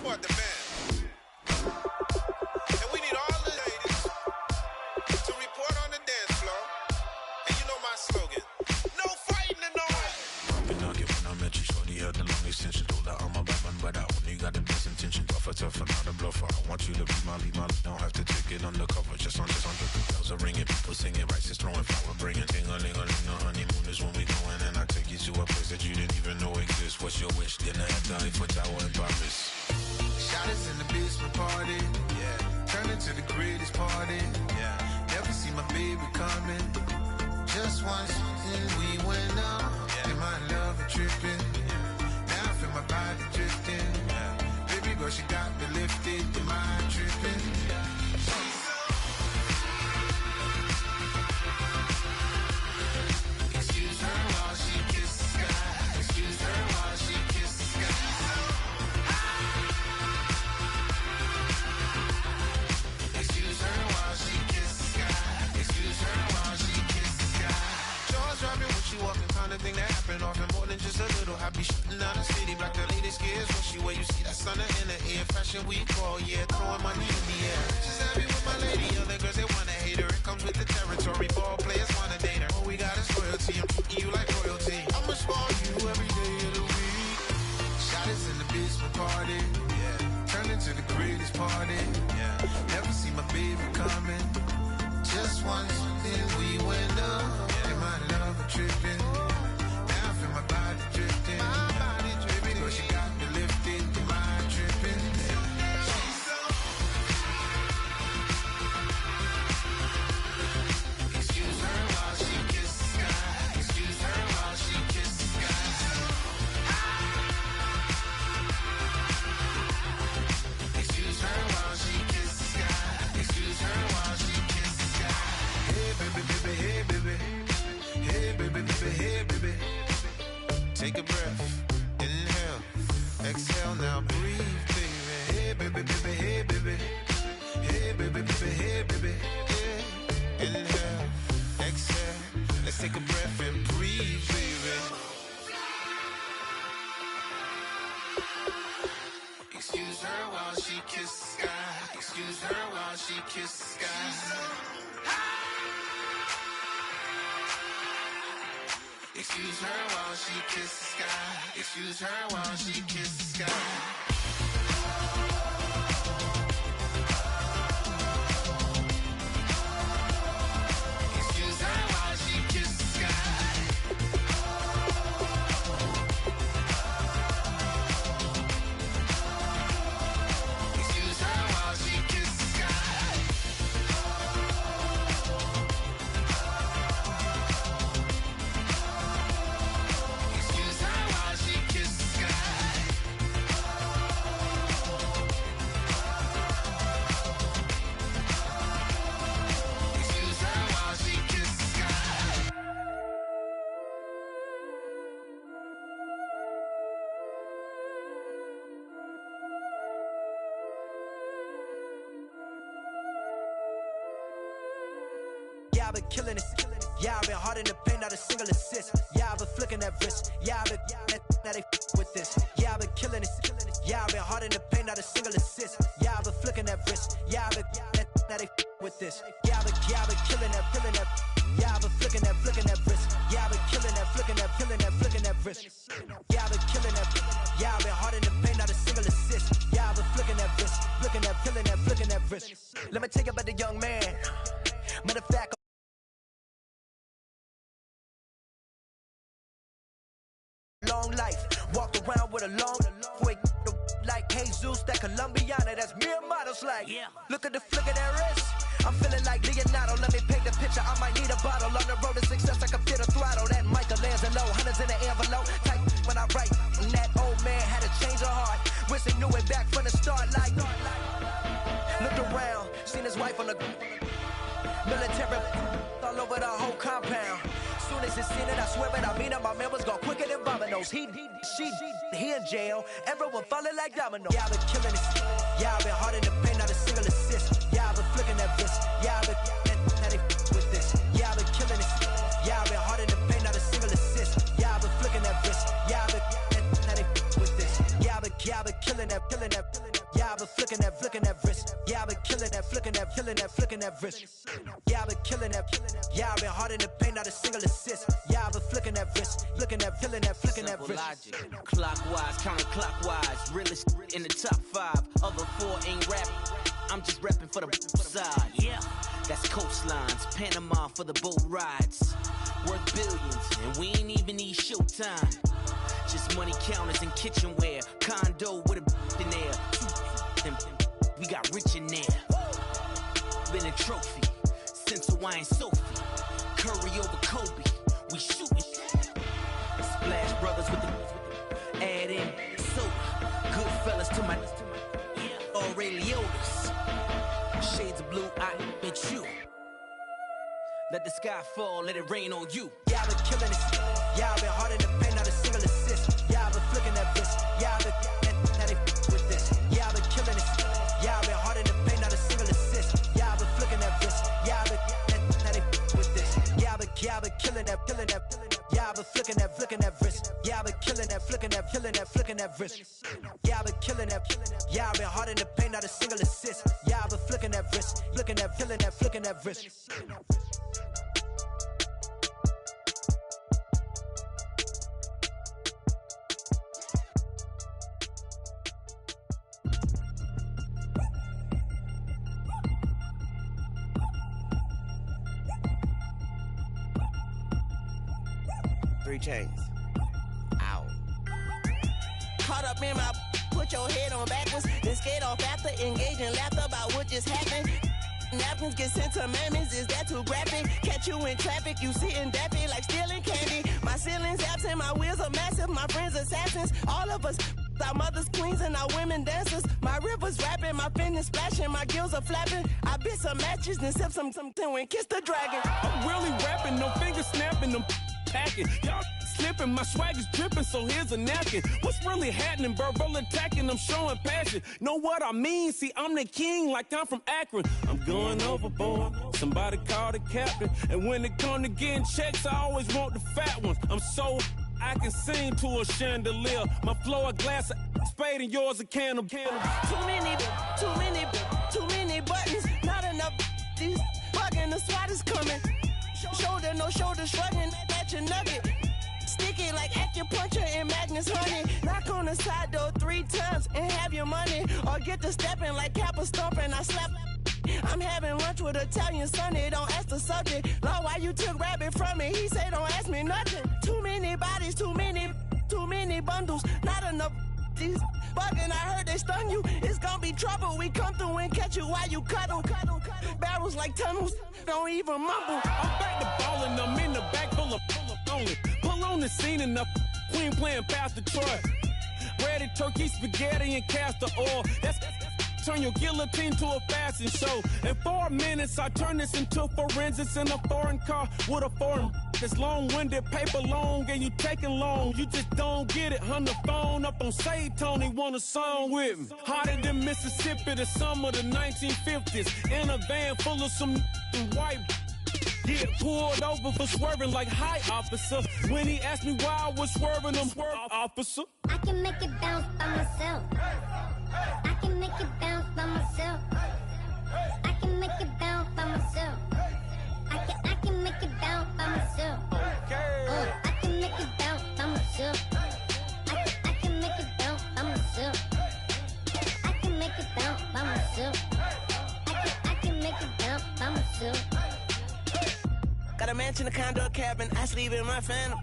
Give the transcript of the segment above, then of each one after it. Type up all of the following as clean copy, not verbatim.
support the band. And we need all the ladies to report on the dance floor. And you know my slogan, no fighting and no Been arguing when I met you, shorty had the long extension. Told her I'm a bad man, but I only got the best intention. Tough, not a bluffer. I want you to be my lead, don't have to take it undercover. Just on the bells are ringing, people singing, rice is throwing, flower bringing. Ting-a-ling-a-ling, the honeymoon is when we going, and I take you to a place that you didn't even know exists. What's your wish? Dinner at the Eiffel Tower in Paris. Shot us in the basement party, yeah. Turn into the greatest party, yeah. Never see my baby coming. Just once, and we went up, yeah. And my love is tripping, yeah. Now I feel my body drifting, yeah. Baby girl, she got me lifted, am I tripping? Yeah. Excuse her while she kisses the sky. Excuse her while she kisses the sky. Excuse her while she kisses the sky. Excuse her while she kisses the sky. Jaws dropping when she walking, kind of thing that happen often. More than just a little happy shooting down the city. Black the latest gears when she where you see that sun in the air. Fashion week all year, throwing money in the air. She's happy with my lady, other girls they wanna hate her. It comes with the territory, ball players wanna date her. All we got is loyalty, I'm treating you like royalty. I'ma spoil you every day of the week. Shot us in the basement party, yeah. Turned into the greatest party, yeah. Never see my baby coming. Just once, then we went up, yeah. And my love was tripping. Now I feel my body drifting. My body dripping, but she got me lifted. Am I tripping? Excuse her while she kisses the sky. Excuse her while she kisses the sky. Excuse her while she kisses the sky. Excuse her while she kisses the sky. Hey baby, baby, hey baby. Hey baby, baby, hey baby. Take a breath, inhale, exhale, now breathe, baby. Hey baby, baby, hey baby. Hey baby, baby, hey baby. Yeah. Inhale, exhale, let's take a breath and breathe, baby. Excuse her while she kisses the sky. Excuse her while she kisses the sky. Excuse her while she kisses the sky. Excuse her while she kisses the sky. Excuse her while she kisses the sky. Excuse her while she kisses the sky. Excuse her while she kisses the sky. Excuse her while she kisses the sky. Yeah, I've been killing it. Yeah, I've been hard in the paint, not a single assist. Yeah, I've been flicking that wrist. Yeah, I've been now they with this. Yeah, I've been killing it. Yeah, I've been hard in the paint, not a single assist. Yeah, I've been flicking that wrist. Yeah, I've been now they with this. Yeah, I've been killing that, killing that. Yeah, I've been flicking that wrist. Yeah, I've been killing that, flicking that, flicking that wrist. Yeah, I've been killing that. Yeah, I've been hard in the paint, not a single assist. Yeah, I've been flicking that wrist, flicking that, flicking that wrist. Let me tell you about the young man. Matter of fact, long life, walked around with a long wig like Jesus, that Colombiana, that's mere models like. Yeah. Look at the flick of that wrist. I'm feeling like Leonardo. Let me paint the picture. I might need a bottle on the road to success. I can feel the throttle. That Michelangelo, hundreds in the envelope. Type when I write. And that old man had to change her heart. Wish he knew it back from the start. Like looked around, seen his wife on the military all over the whole compound. Soon as he seen it, I swear it, I mean it, my man was gone quicker than dominoes. He in jail, everyone falling like dominoes. Yeah, I've been killing it. Yeah, I've been hard in the paint, not a single assist. Yeah, I've been flicking that wrist. Yeah, I've been now they with this. Yeah, I've been killing it. Yeah, I've been hard in the paint, not a single assist. Yeah, I've been flicking that wrist. Yeah, I've been now they with this. Yeah, I've been killing that, killing that, killing that. killing that, flicking that wrist. Yeah, I've been killing that. Yeah, I've been hard in the paint, not a single assist. Yeah, I've been flicking that wrist, looking at, feeling that, flicking that wrist. Logic. Clockwise, counterclockwise, realest in the top 5. Other 4 ain't rapping. I'm just repping for the side. Yeah, that's coastlines, Panama for the boat rides. Worth billions, and we ain't even need showtime. Just money counters and kitchenware. Condo with a in there. We got rich in there. Been a trophy since Hawaiian Sophie. Curry over Kobe. We shootin'. Splash Brothers with the add in soda. Good fellas to my Aureliotas. Shades of blue, I admit you. Let the sky fall, let it rain on you. Yeah, I've been killing it. Yeah, I've been hard in the paint, not a single assist. Yeah, I've been flicking that wrist. Yeah, I've been now they with this. Yeah, I've been killing it. Yeah, I've been hard in the paint, not a single assist. Yeah, I've been flicking that wrist. Yeah, I've been now they with this. Yeah, I've been killing that, killing that. Yeah, I've been flicking that wrist. Yeah, I've been killing that, flicking that, flicking that wrist. Yeah, I've been killing that. Yeah, I've been hard in the paint, not a single assist. Yeah, I've been flicking that wrist, flicking that, flicking that wrist. 3 chains. Ow. Caught up in my, put your head on backwards, then skate off after, engage in laughter about what just happened. Napkins get sent to mammies, is that too graphic? Catch you in traffic, you sitting daffy like stealing candy. My ceiling's absent, my wheels are massive, my friends assassins. All of us, our mothers queens and our women dancers. My rivers rapping, my fingers splashing, my gills are flapping. I bit some matches and sip some and kiss the dragon. I'm really rapping, no fingers snapping, them packing. Y'all slipping, my swag is dripping, so here's a napkin. What's really happening? Verbal attacking, I'm showing passion. Know what I mean? See, I'm the king like I'm from Akron. I'm going overboard, somebody call the captain. And when it come to getting checks, I always want the fat ones. I'm so I can sing to a chandelier. My flow a glass of spade and yours a can of candle. Too many buttons, not enough. These bugging, the SWAT is coming. Shoulder, no shoulder, shrugging at your nugget. Sticky like acupuncture and Magnus honey. Knock on the side door 3 times and have your money. Or get to stepping like Kappa stomping. I slap. I'm having lunch with Italian Sonny. Don't ask the subject. Lord, why you took rabbit from me? He say don't ask me nothing. Too many bodies, too many bundles. Not enough. These bugging, I heard they stun you. It's gonna be trouble. We come through and catch you while you cuddle. Barrels like tunnels. Don't even mumble. I'm back to ballin', I'm in the back full of only. Pull on the scene and the queen playing Pastor Troy. Ready turkey, spaghetti, and castor oil. That's turn your guillotine to a fashion show. In 4 minutes, I turn this into forensics in a foreign car with a foreign. It's long-winded, paper long, and you taking long. You just don't get it. On the phone up on Say Tony, want a song with me. Hotter than Mississippi, the summer of the 1950s. In a van full of some white. Get pulled over for swerving like hi, officer. When he asked me why I was swerving, I'm swerve, officer. I can make it bounce by myself. I can make it bounce by myself. I can make it bounce by myself. I can make it bounce by myself. I can make it bounce by myself. I can make it bounce by myself. I can make it bounce by myself. I can make it bounce by myself. Got a mansion, a condo, a cabin. I sleep in my phantom.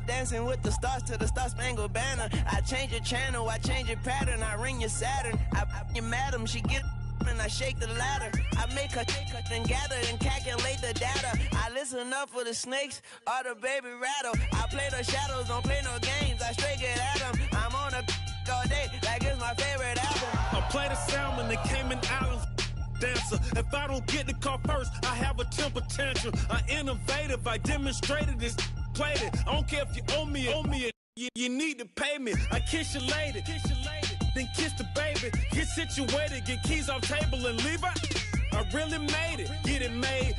Dancing with the stars to the Star-Spangled Banner. I change your channel, I change your pattern. I ring your Saturn. I your madam, she get and I shake the ladder. I make her and gather and calculate the data. I listen up for the snakes or the baby rattle. I play the shadows, don't play no games. I straight get at them. I'm on a all day like it's my favorite album. I play the salmon, the Cayman Islands dancer. If I don't get the car first, I have a temper tantrum. I innovative, I demonstrated this, played it. I don't care if you owe me it. You need to pay me. I kiss your lady, then kiss the baby. Get situated, get keys off table and leave out. I really made it, get it made.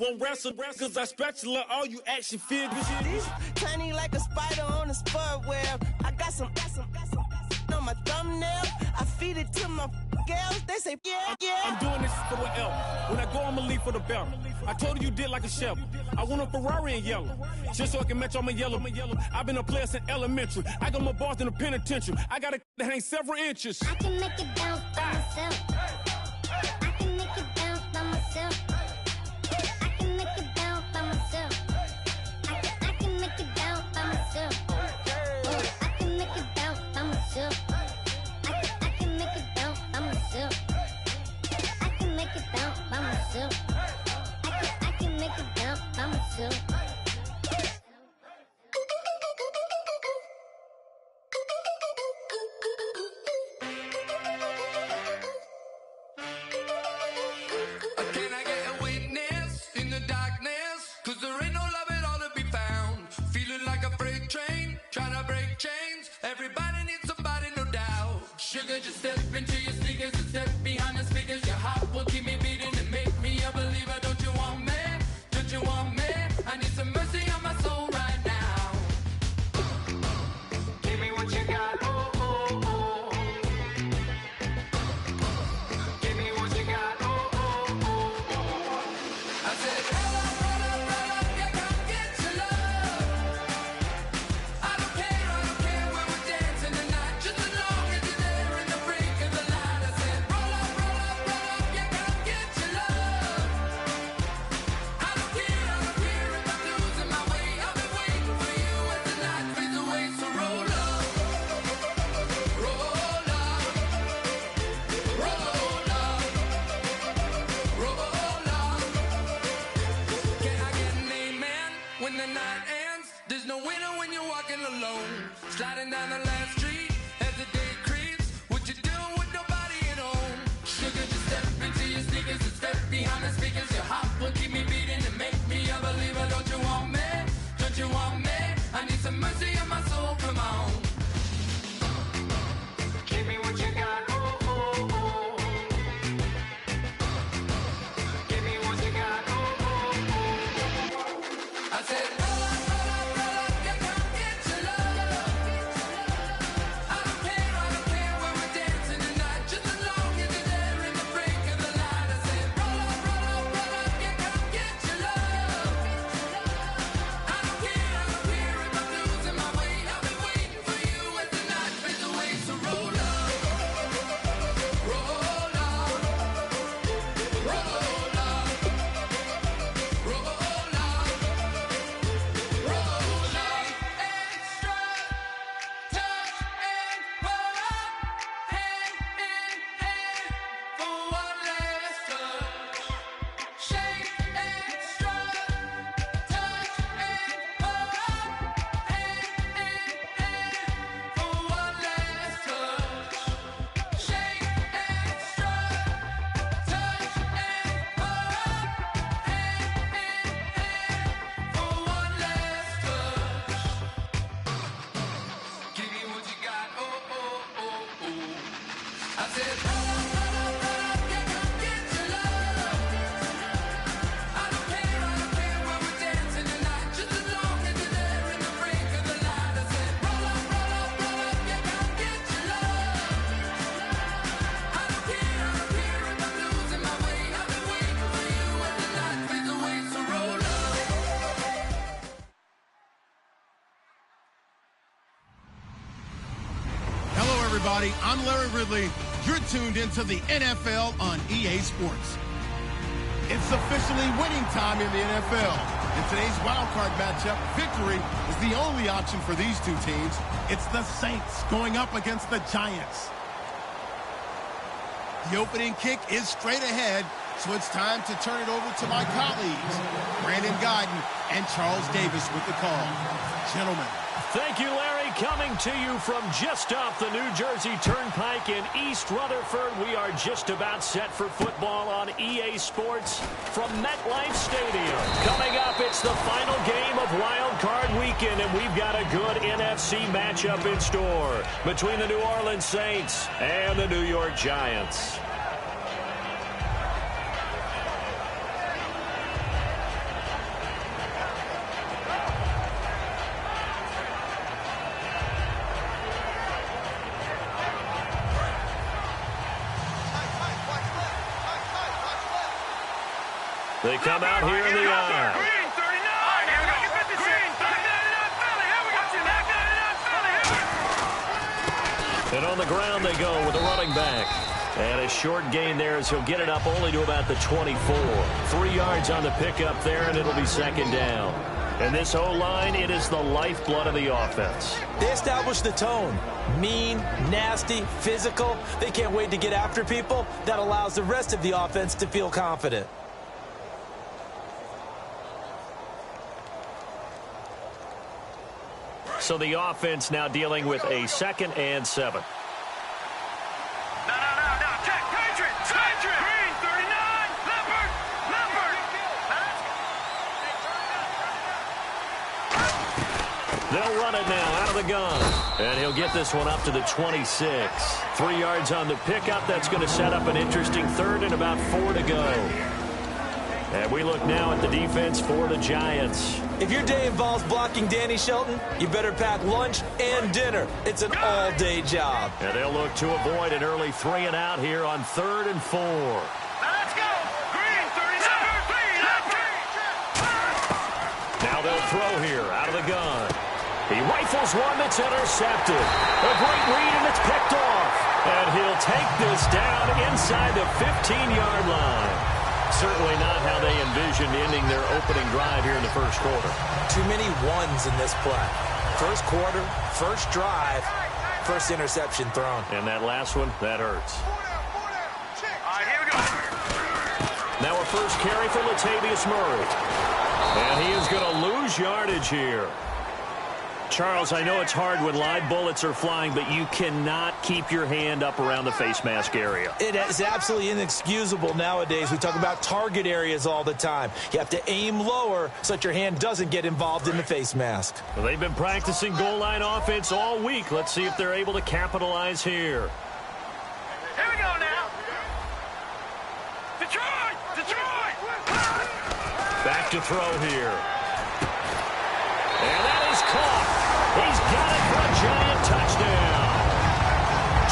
Won't wrestle, cause I spatula all you action figures. Tiny like a spider on a spud web. I got some on my thumbnail. I feed it to my girls, they say, yeah. I'm doing this for the L. When I go, I'ma leave for the belt. I told you did like a chef. I want a Ferrari in yellow, just so I can match all my yellow. I've been a player since elementary. I got my bars in the penitentiary. I got a that hang several inches. I can make it bounce by myself. I can make it bounce by myself. I can make it bounce by myself. I can make it bounce by myself. I can make it bounce by myself. I can make it bounce by myself. I can make it bounce by myself. I can make it bounce by myself. Can I get a witness in the darkness? 'Cause there ain't no love at all to be found. Feeling like a freight train, trying to break chains. Everybody needs somebody, no doubt. Sugar, just step into your sneakers and step behind the speakers. Your heart will keep me beating and make me a believer. Don't you want me? Don't you want me? I need some mercy on my soul right now. Give me what you got, oh, oh, oh. Give me what you got, oh, oh, oh, oh. I said, roll up, yeah, come get your love. I don't care when we're dancing tonight, just as long as you're there in the break of the light. I said, roll up, yeah, come get your love. I don't care if I'm losing my way. I've been waiting for you as the night fades away. So roll up, roll up, roll up, roll up. Can I get an amen when the night ends? There's no winner when you're walking alone. Sliding down the last street as the day creeps. What you doing with nobody at home? Sugar, just step into your sneakers and step behind the speakers. Your heart will keep me beating and make me a believer. Don't you want me? Don't you want me? I need some mercy on my soul, come on. Give me what you got, oh, oh, oh. Give me what you got, oh, oh, oh. I said, roll up, yeah, come get your love. I don't care when we're dancing tonight, just as long as you're there in the break of the light. I said, roll up, yeah, come get your love. I don't care if I'm losing my way. I've been waiting for you as the night fades away. So roll up, roll up, roll up, roll up, roll up. Extra touch and pull up, hand in hand for one last touch. Shake extra touch and pull up, hand in hand for one last touch. Shake extra touch and pull up, hand in hand for one last touch. Give me what you got, oh, oh, oh, oh. I said, roll up, yeah, come get your love. I don't care when we're dancing tonight, just as long as you're there in the break of the light. I said, roll up, yeah, come get your love. I don't care if I'm losing my way. I've been waiting for you as the night fades away. So roll up. Hello, everybody. I'm Larry Ridley. You're tuned into the NFL on EA Sports. It's officially winning time in the NFL. In today's wildcard matchup, victory is the only option for these two teams. It's the Saints going up against the Giants. The opening kick is straight ahead, so it's time to turn it over to my colleagues, Brandon Godden and Charles Davis with the call. Gentlemen. Thank you, Larry. Coming to you from just off the New Jersey Turnpike in East Rutherford, we are just about set for football on EA Sports from MetLife Stadium. Coming up, it's the final game of Wild Card Weekend, and we've got a good NFC matchup in store between the New Orleans Saints and the New York Giants. They come out here in the aisle. And on the ground they go with the running back. And a short gain there as he'll get it up only to about the 24. 3 yards on the pickup there, and it'll be second down. And this O-line, it is the lifeblood of the offense. They established the tone. Mean, nasty, physical. They can't wait to get after people. That allows the rest of the offense to feel confident. So the offense now dealing with a 2nd and 7. They'll run it now out of the gun. And he'll get this one up to the 26. 3 yards on the pickup. That's going to set up an interesting third and about 4 to go. And we look now at the defense for the Giants. If your day involves blocking Danny Shelton, you better pack lunch and dinner. It's an all-day job. And they'll look to avoid an early 3 and out here on 3rd and 4. Let's go! Green, 37. Now they'll throw here out of the gun. He rifles one that's intercepted. A great read, and it's picked off. And he'll take this down inside the 15-yard line. Certainly not how they envisioned ending their opening drive here in the first quarter. Too many ones in this play. First quarter, first drive, first interception thrown. And that last one, that hurts. All right, here we go. Now a first carry for Latavius Murray. And he is going to lose yardage here. Charles, I know it's hard when live bullets are flying, but you cannot keep your hand up around the face mask area. It is absolutely inexcusable nowadays. We talk about target areas all the time. You have to aim lower so that your hand doesn't get involved in the face mask. Well, they've been practicing goal line offense all week. Let's see if they're able to capitalize here. Here we go now. Detroit! Detroit! Back to throw here. And that is caught. He's got it for a giant touchdown.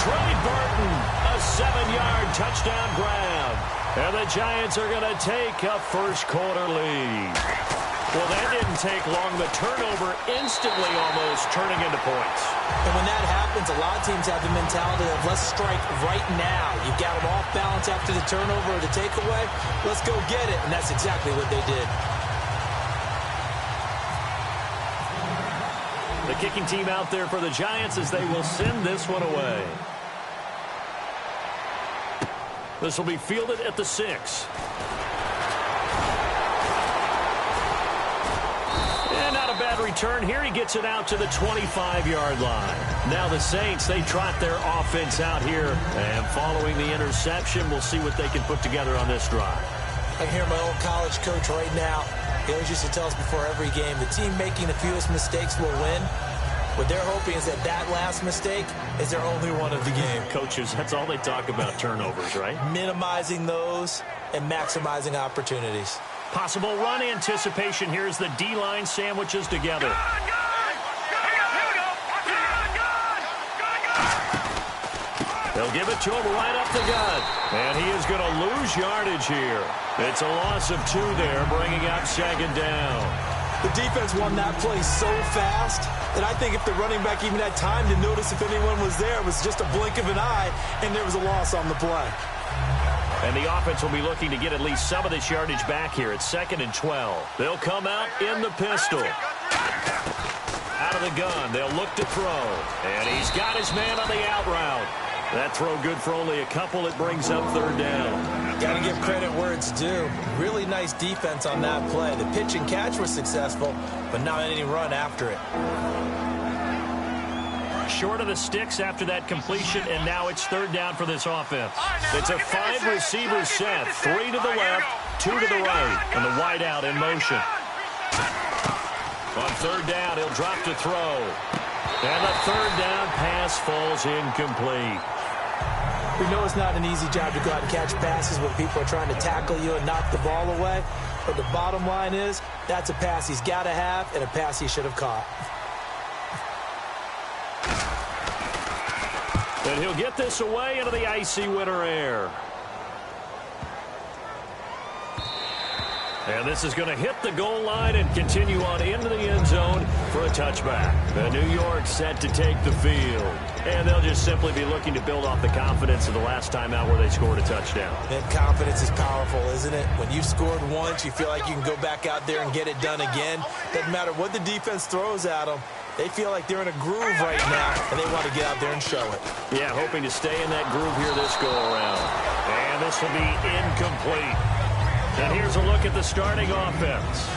Trey Burton, a 7-yard touchdown grab. And the Giants are going to take a first quarter lead. Well, that didn't take long. The turnover instantly almost turning into points. And when that happens, a lot of teams have the mentality of let's strike right now. You've got them off balance after the turnover or the takeaway. Let's go get it. And that's exactly what they did. The kicking team out there for the Giants as they will send this one away. This will be fielded at the 6. And not a bad return. Here he gets it out to the 25-yard line. Now the Saints, they trot their offense out here. And following the interception, we'll see what they can put together on this drive. I hear my old college coach right now. He always used to tell us before every game, the team making the fewest mistakes will win. What they're hoping is that that last mistake is their only one of the game. Coaches, that's all they talk about, turnovers, right? Minimizing those and maximizing opportunities. Possible run anticipation. Here's the D-line sandwiches together. They'll give it to him right up the gut. And he is going to lose yardage here. It's a loss of 2 there, bringing up second down. The defense won that play so fast that I think if the running back even had time to notice if anyone was there, it was just a blink of an eye, and there was a loss on the play. And the offense will be looking to get at least some of this yardage back here at 2nd and 12. They'll come out in the pistol. Out of the gun, they'll look to throw. And he's got his man on the out route. That throw good for only a couple. It brings up third down. Got to give credit where it's due. Really nice defense on that play. The pitch and catch was successful, but not any run after it. Short of the sticks after that completion, and now it's third down for this offense. It's a 5-receiver set. 3 to the left, 2 to the right, and the wide out in motion. On third down, he'll drop to throw. And the third down pass falls incomplete. We know it's not an easy job to go out and catch passes when people are trying to tackle you and knock the ball away. But the bottom line is, that's a pass he's got to have and a pass he should have caught. And he'll get this away into the icy winter air. And this is going to hit the goal line and continue on into the end zone for a touchback. The New York set to take the field. And they'll just simply be looking to build off the confidence of the last time out where they scored a touchdown. And confidence is powerful, isn't it? When you've scored once, you feel like you can go back out there and get it done again. Doesn't matter what the defense throws at them. They feel like they're in a groove right now, and they want to get out there and show it. Yeah, hoping to stay in that groove here this go-around. And this will be incomplete. And here's a look at the starting offense.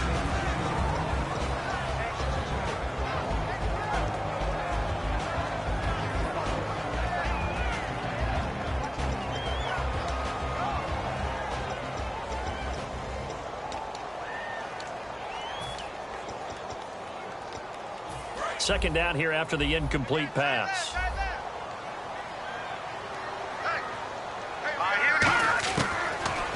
Second down here after the incomplete pass.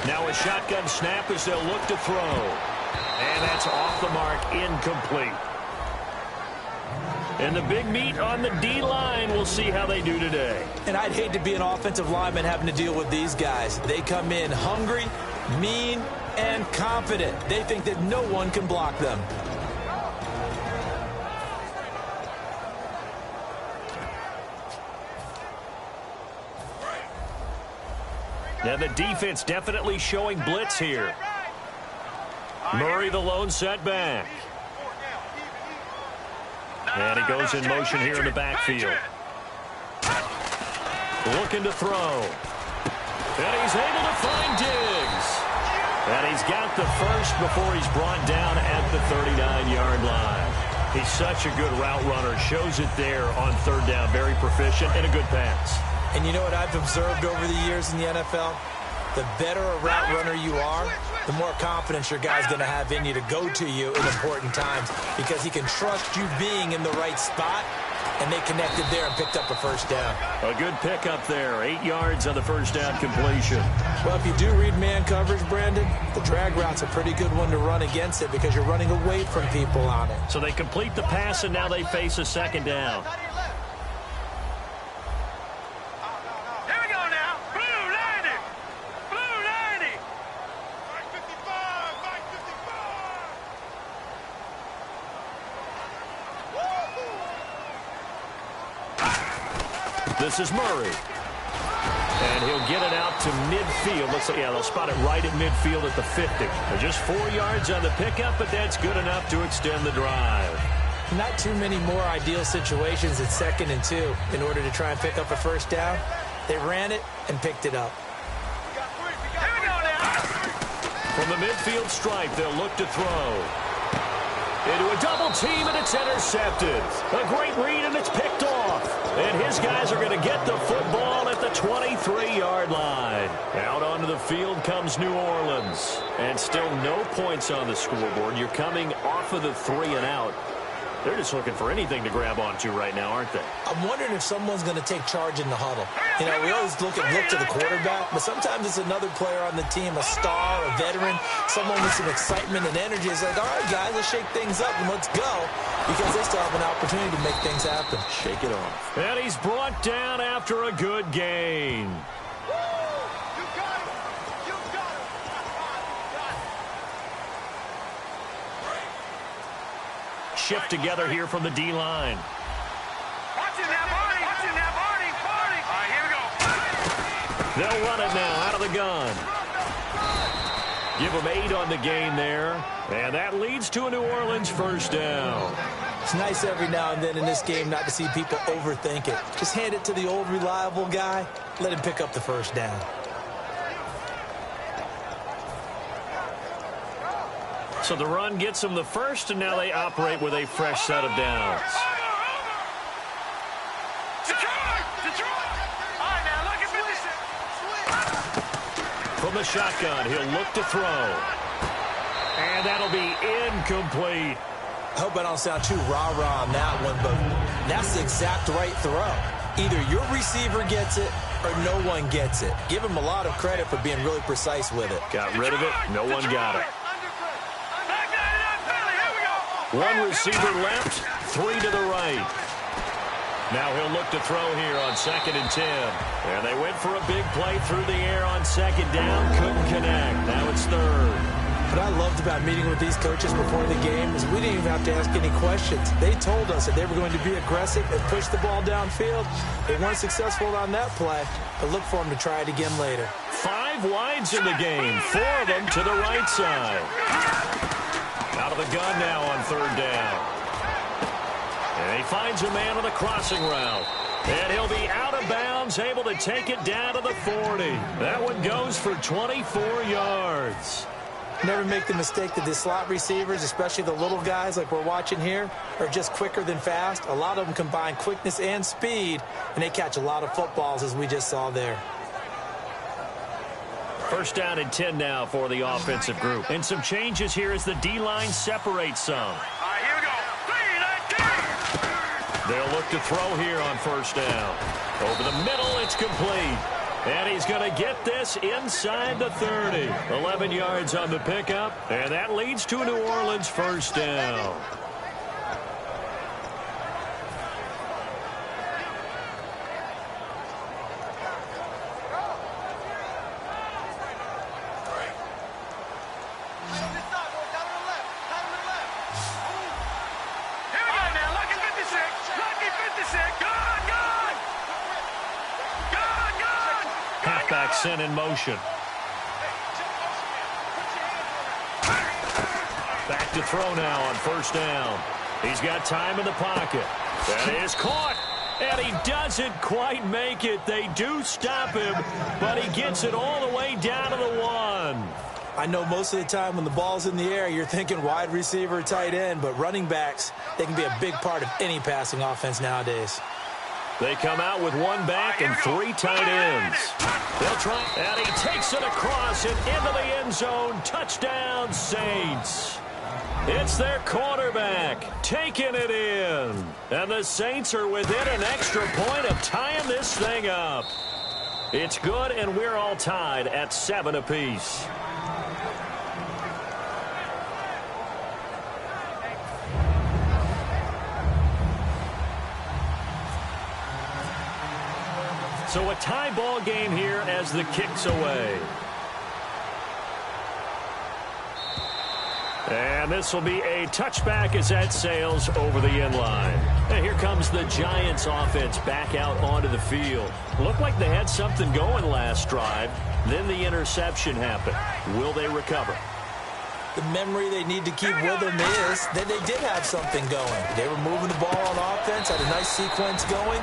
Now a shotgun snap as they'll look to throw. And that's off the mark, incomplete. And the big meat on the D-line, we'll see how they do today. And I'd hate to be an offensive lineman having to deal with these guys. They come in hungry, mean, and confident. They think that no one can block them. Now the defense definitely showing blitz here. Murray the lone setback. And he goes in motion here in the backfield. Looking to throw. And he's able to find Diggs. And he's got the first before he's brought down at the 39-yard line. He's such a good route runner. Shows it there on third down. Very proficient and a good pass. And you know what I've observed over the years in the NFL? The better a route runner you are, the more confidence your guy's going to have in you to go to you in important times because he can trust you being in the right spot, and they connected there and picked up a first down. A good pickup there. 8 yards on the first down completion. Well, if you do read man coverage, Brandon, the drag route's a pretty good one to run against it because you're running away from people on it. So they complete the pass, and now they face a second down. This is Murray. And he'll get it out to midfield. Looks like, yeah, they'll spot it right at midfield at the 50. They're just 4 yards on the pickup, but that's good enough to extend the drive. Not too many more ideal situations at 2nd and 2 in order to try and pick up a first down. They ran it and picked it up. From the midfield stripe, they'll look to throw. Into a double team, and it's intercepted. A great read, and it's picked off. And his guys are going to get the football at the 23-yard line. Out onto the field comes New Orleans. And still no points on the scoreboard. You're coming off of the 3 and out. They're just looking for anything to grab onto right now, aren't they? I'm wondering if someone's going to take charge in the huddle. You know, we always look to the quarterback, but sometimes it's another player on the team, a star, a veteran, someone with some excitement and energy. It's like, all right, guys, let's shake things up and let's go, because they still have an opportunity to make things happen. Shake it off. And he's brought down after a good gain. Shift together here from the D-line. They'll run it now out of the gun. Give them 8 on the gain there. And that leads to a New Orleans first down. It's nice every now and then in this game not to see people overthink it. Just hand it to the old reliable guy. Let him pick up the first down. So the run gets them the first, and now they operate with a fresh set of downs. From the shotgun, he'll look to throw. And that'll be incomplete. I hope I don't sound too rah-rah on that one, but that's the exact right throw. Either your receiver gets it or no one gets it. Give him a lot of credit for being really precise with it. Got rid of it. No one got it. 1 receiver left, 3 to the right. Now he'll look to throw here on 2nd and 10. And they went for a big play through the air on 2nd down. Couldn't connect. Now it's 3rd. But What I loved about meeting with these coaches before the game is we didn't even have to ask any questions. They told us that they were going to be aggressive and push the ball downfield. They weren't successful on that play, but look for them to try it again later. 5 wides in the game, 4 of them to the right side. Out of the gun now on 3rd down. And he finds a man on the crossing route. And he'll be out of bounds, able to take it down to the 40. That one goes for 24 yards. Never make the mistake that the slot receivers, especially the little guys like we're watching here, are just quicker than fast. A lot of them combine quickness and speed, and they catch a lot of footballs, as we just saw there. 1st down and 10 now for the offensive group. And some changes here as the D-line separates some. All right, here we go. 3, 19. They'll look to throw here on 1st down. Over the middle, it's complete. And he's going to get this inside the 30. 11 yards on the pickup, and that leads to a New Orleans 1st down. Halfback sent in motion. Back to throw now on 1st down. He's got time in the pocket. That is caught. And he doesn't quite make it. They do stop him, but he gets it all the way down to the 1. I know most of the time when the ball's in the air, you're thinking wide receiver, tight end, but running backs, they can be a big part of any passing offense nowadays. They come out with 1 back and 3 tight ends. They'll try, and he takes it across and into the end zone. Touchdown, Saints. It's their quarterback taking it in. And the Saints are within an extra point of tying this thing up. It's good, and we're all tied at 7 apiece. So a tie ball game here as the kick's away. And this will be a touchback as that sails over the end line. And here comes the Giants offense back out onto the field. Looked like they had something going last drive. Then the interception happened. Will they recover? The memory they need to keep with them is that they did have something going. They were moving the ball on offense, had a nice sequence going.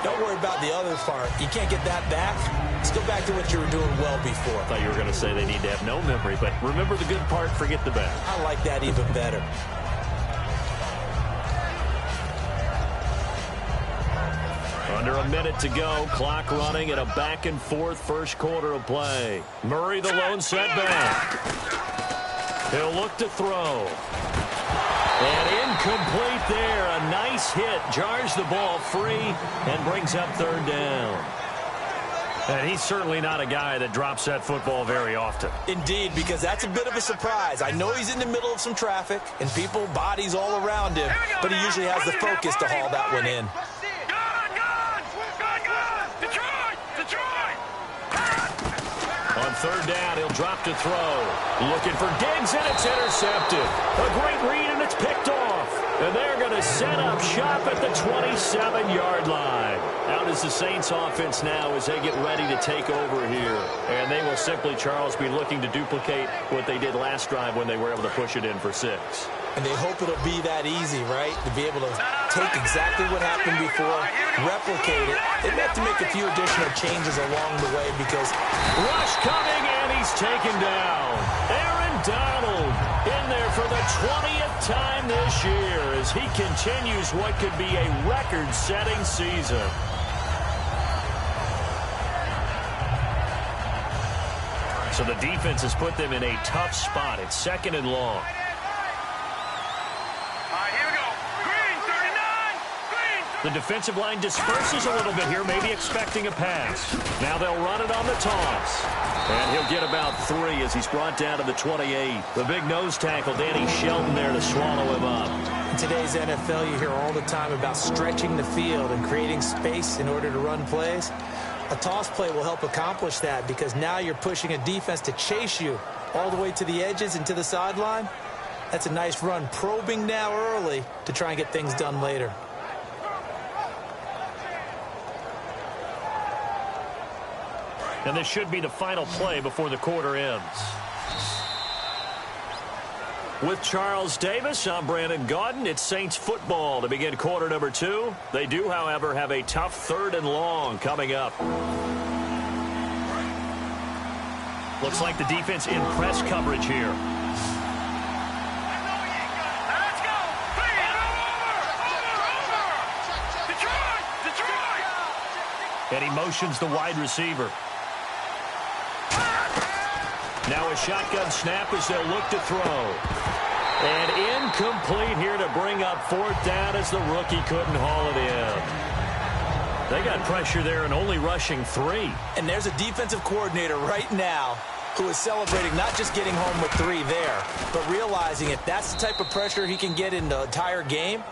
Don't worry about the other part. You can't get that back. Let's go back to what you were doing well before. I thought you were going to say they need to have no memory, but remember the good part, forget the bad. I like that even better. Under a minute to go, clock running at a back-and-forth first quarter of play. Murray the lone setback. He'll look to throw. And incomplete there. A nice hit. Jars the ball free and brings up 3rd down. And he's certainly not a guy that drops that football very often. Indeed, because that's a bit of a surprise. I know he's in the middle of some traffic and people, bodies all around him, but he usually has the focus to haul that one in. On 3rd down, he'll drop to throw. Looking for Diggs, and it's intercepted. A great read, and it's picked off. And they're going to set up shop at the 27-yard line. Out is the Saints offense now as they get ready to take over here. And they will simply, Charles, be looking to duplicate what they did last drive when they were able to push it in for 6. And they hope it'll be that easy, right? To be able to take exactly what happened before, replicate it. They have to make a few additional changes along the way because... Rush coming, and he's taken down. Aaron Donald in there for the 20th time this year as he continues what could be a record-setting season. So the defense has put them in a tough spot. It's 2nd and long. The defensive line disperses a little bit here, maybe expecting a pass. Now they'll run it on the toss. And he'll get about 3 as he's brought down to the 28. The big nose tackle, Danny Shelton, there to swallow him up. In today's NFL, you hear all the time about stretching the field and creating space in order to run plays. A toss play will help accomplish that because now you're pushing a defense to chase you all the way to the edges and to the sideline. That's a nice run, probing now early to try and get things done later. And this should be the final play before the quarter ends. With Charles Davis, I'm Brandon Gaudin. It's Saints football to begin quarter number 2. They do, however, have a tough 3rd and long coming up. Looks like the defense in press coverage here. And he motions the wide receiver. Now a shotgun snap as they'll look to throw. And incomplete here to bring up 4th down as the rookie couldn't haul it in. They got pressure there and only rushing 3. And there's a defensive coordinator right now who is celebrating not just getting home with 3 there, but realizing if that's the type of pressure he can get in the entire game,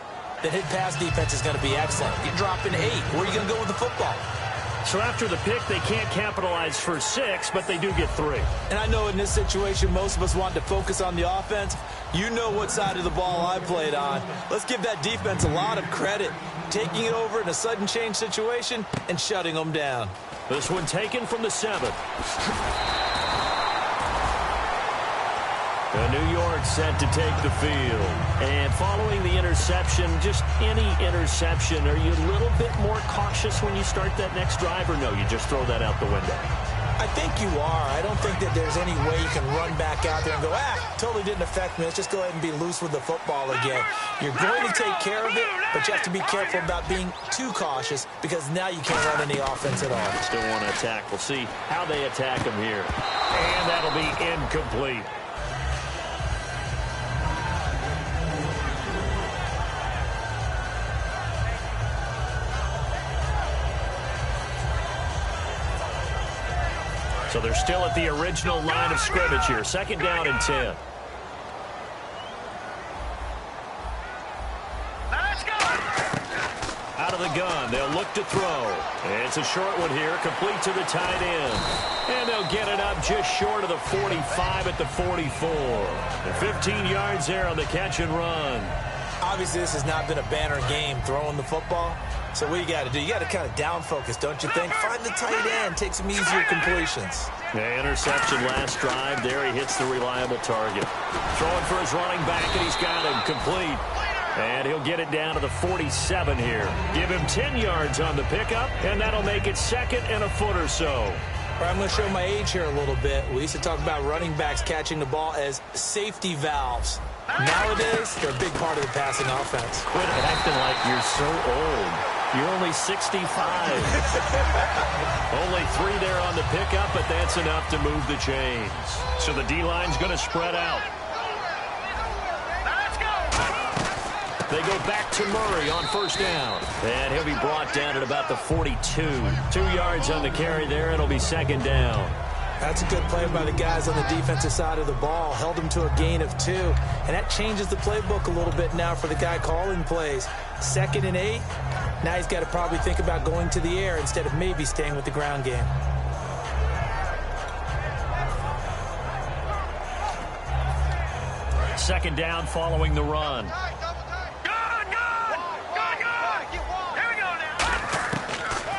then his pass defense is going to be excellent. You're dropping 8. Where are you going to go with the football? So after the pick, they can't capitalize for 6, but they do get 3. And I know in this situation, most of us want to focus on the offense. You know what side of the ball I played on. Let's give that defense a lot of credit. Taking it over in a sudden change situation and shutting them down. This one taken from the 7. New York set to take the field. And following the interception, just any interception, are you a little bit more cautious when you start that next drive, or no, you just throw that out the window? I think you are. I don't think that there's any way you can run back out there and go, totally didn't affect me. Let's just go ahead and be loose with the football again. You're going to take care of it, but you have to be careful about being too cautious because now you can't run any offense at all. Still want to attack. We'll see how they attack him here. And that'll be incomplete. So they're still at the original line of scrimmage here. 2nd down and 10. Out of the gun, they'll look to throw. It's a short one here, complete to the tight end. And they'll get it up just short of the 45 at the 44. And 15 yards there on the catch and run. Obviously, this has not been a banner game throwing the football. So what you got to do, you got to kind of down focus, don't you think? Find the tight end, take some easier completions. Yeah, interception last drive. There he hits the reliable target. Throwing for his running back, and he's got him complete. And he'll get it down to the 47 here. Give him 10 yards on the pickup, and that'll make it 2nd and a foot or so. All right, I'm going to show my age here a little bit. We used to talk about running backs catching the ball as safety valves. Nowadays, they're a big part of the passing offense. Quit acting like you're so old. You're only 65. Only 3 there on the pickup, but that's enough to move the chains. So the D-line's going to spread out. They go back to Murray on 1st down. And he'll be brought down at about the 42. 2 yards on the carry there, and it'll be 2nd down. That's a good play by the guys on the defensive side of the ball. Held them to a gain of 2. And that changes the playbook a little bit now for the guy calling plays. 2nd and 8. Now he's got to probably think about going to the air instead of maybe staying with the ground game. Second down following the run.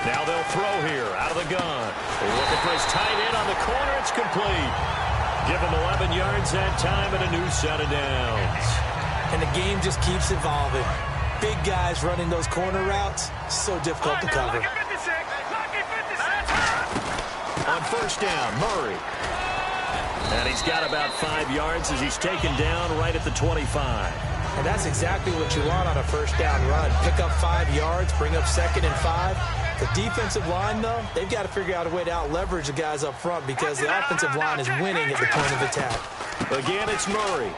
Now they'll throw here out of the gun. Looking for his tight end on the corner. It's complete. Give him 11 yards that time and a new set of downs. And the game just keeps evolving. Big guys running those corner routes, so difficult to cover. On 1st down, Murray. And he's got about 5 yards as he's taken down right at the 25. And that's exactly what you want on a 1st down run. Pick up 5 yards, bring up 2nd and 5. The defensive line, though, they've got to figure out a way to out-leverage the guys up front because the offensive line is winning at the point of attack. Again, it's Murray.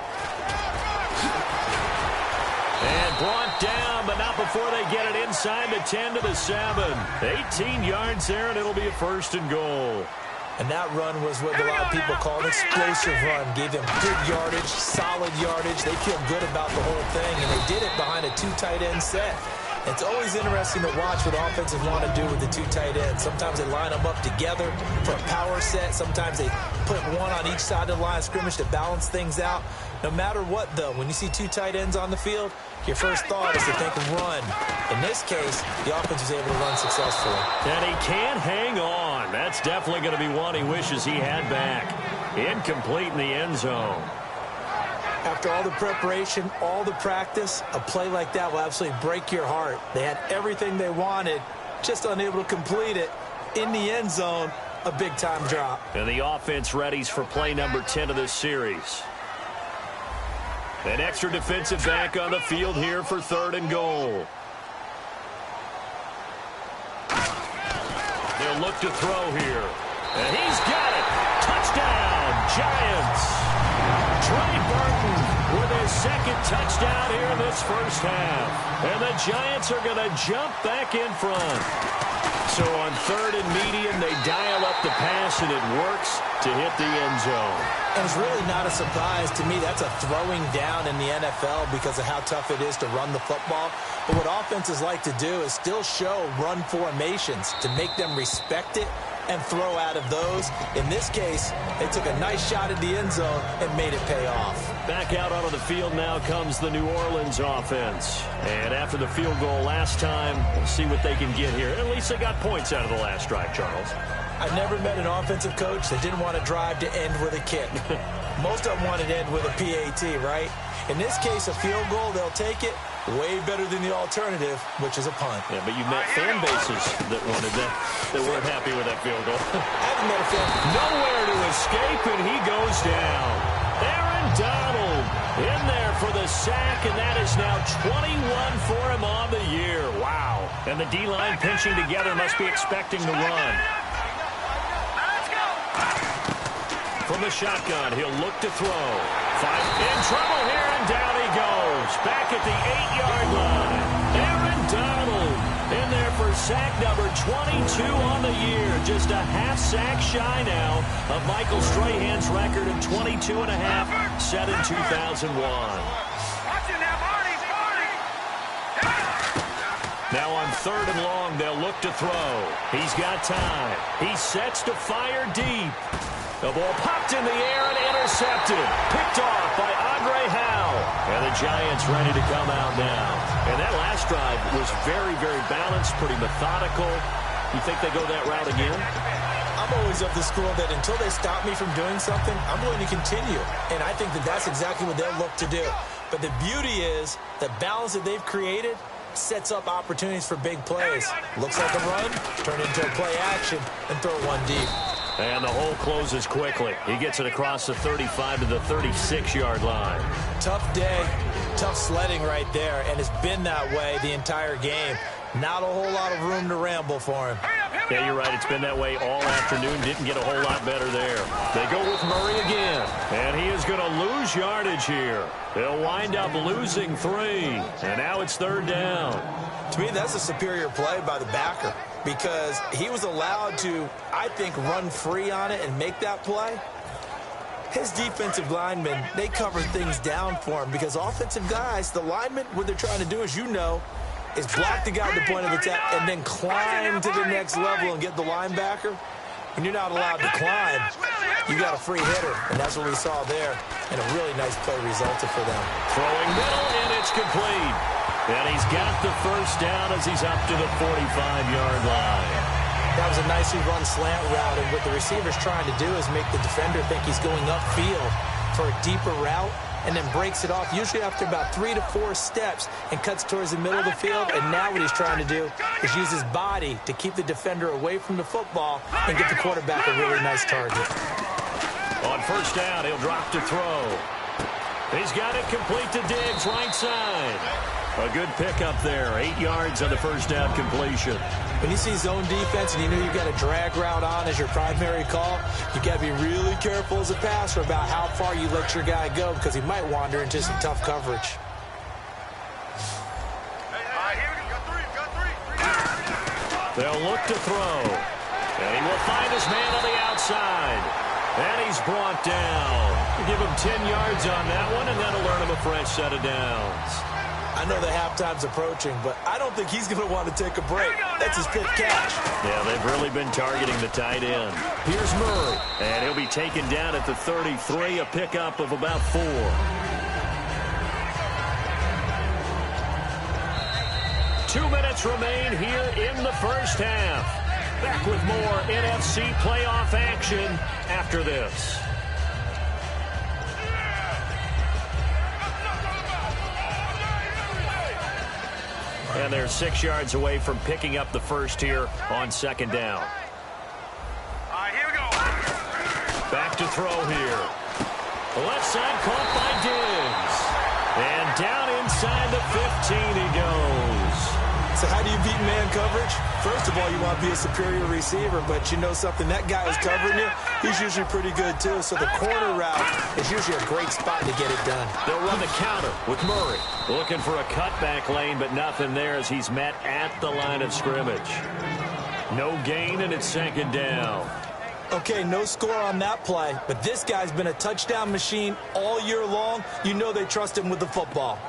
And brought down, but not before they get it inside the 10 to the 7. 18 yards there, and it'll be a 1st and goal. And that run was what a lot of people call an explosive run. Gave them good yardage, solid yardage. They feel good about the whole thing, and they did it behind a 2 tight end set. It's always interesting to watch what offenses want to do with the two tight ends. Sometimes they line them up together for a power set. Sometimes they put one on each side of the line of scrimmage to balance things out. No matter what, though, when you see two tight ends on the field, your first thought is to think run. In this case, the offense was able to run successfully. And he can't hang on. That's definitely going to be one he wishes he had back. Incomplete in the end zone. After all the preparation, all the practice, a play like that will absolutely break your heart. They had everything they wanted, just unable to complete it. In the end zone, a big-time drop. And the offense readies for play number 10 of this series. An extra defensive back on the field here for 3rd and goal. They'll look to throw here. And he's got it. Touchdown, Giants. Trey Burton with his 2nd touchdown here in this first half. And the Giants are going to jump back in front. So on 3rd and medium, they dial up the pass, and it works to hit the end zone. And it's really not a surprise to me. That's a throwing down in the NFL because of how tough it is to run the football. But what offenses like to do is still show run formations to make them respect it and throw out of those. In this case, they took a nice shot at the end zone and made it pay off. Back out onto the field now comes the New Orleans offense. And after the field goal last time, we'll see what they can get here. At least they got points out of the last drive, Charles. I've never met an offensive coach that didn't want to drive to end with a kick. Most of them wanted to end with a PAT, right? In this case, a field goal, they'll take it. Way better than the alternative, which is a punt. Yeah, but you met fan bases that wanted that, that weren't happy with that field goal. I haven't met a fan. Nowhere to escape, and he goes down. Aaron Donald in there for the sack, and that is now 21 for him on the year. Wow. And the D-line pinching together must be expecting the run. From the shotgun, he'll look to throw. In trouble here, and down he goes. Back at the 8-yard line. Aaron Donald in there for sack number 22 on the year. Just a half sack shy now of Michael Strahan's record of 22.5, set in 2001. Now on 3rd and long, they'll look to throw. He's got time. He sets to fire deep. The ball popped in the air and intercepted. Picked off by Andre Howe. And the Giants ready to come out now. And that last drive was very, very balanced, pretty methodical. You think they go that route again? I'm always of the school that until they stop me from doing something, I'm going to continue. And I think that that's exactly what they'll look to do. But the beauty is the balance that they've created sets up opportunities for big plays. Looks like a run, turn it into a play action, and throw one deep. And the hole closes quickly. He gets it across the 35 to the 36-yard line. Tough day, tough sledding right there, and it's been that way the entire game. Not a whole lot of room to ramble for him. Yeah, you're right. It's been that way all afternoon. Didn't get a whole lot better there. They go with Murray again, and he is going to lose yardage here. They'll wind up losing 3, and now it's 3rd down. To me, that's a superior play by the backer because he was allowed to, I think, run free on it and make that play. His defensive linemen, they cover things down for him because offensive guys, the linemen, what they're trying to do, as you know, is block the guy at the point of attack and then climb to the next level and get the linebacker. When you're not allowed to climb, you got a free hitter, and that's what we saw there, and a really nice play resulted for them. Throwing middle, and it's complete. And he's got the first down as he's up to the 45-yard line. That was a nicely run slant route, and what the receiver's trying to do is make the defender think he's going upfield for a deeper route, and then breaks it off, usually after about 3 to 4 steps, and cuts towards the middle of the field. And now what he's trying to do is use his body to keep the defender away from the football and get the quarterback a really nice target. On first down, he'll drop to throw. He's got it complete to Diggs, right side. A good pickup there, 8 yards on the first down completion. When you see zone defense and you know you've got a drag route on as your primary call, you've got to be really careful as a passer about how far you let your guy go because he might wander into some tough coverage. They'll look to throw. And he will find his man on the outside. And he's brought down. Give him 10 yards on that one, and that'll earn him a fresh set of downs. I I know the halftime's approaching, but I don't think he's going to want to take a break. That's his fifth catch. Yeah, they've really been targeting the tight end. Here's Murray, and he'll be taken down at the 33, a pickup of about 4. Two minutes remain here in the first half. Back with more NFC playoff action after this. And they're 6 yards away from picking up the first here on second down. All right, here we go. Back to throw here. Left side caught by Diggs. And down inside the 15 he goes. So how do you beat man coverage? First of all, you want to be a superior receiver, but you know something, that guy who's covering you, he's usually pretty good too. So the corner route is usually a great spot to get it done. They'll run the counter with Murray. Looking for a cutback lane, but nothing there as he's met at the line of scrimmage. No gain, and it's second down. Okay, no score on that play, but this guy's been a touchdown machine all year long. You know they trust him with the football.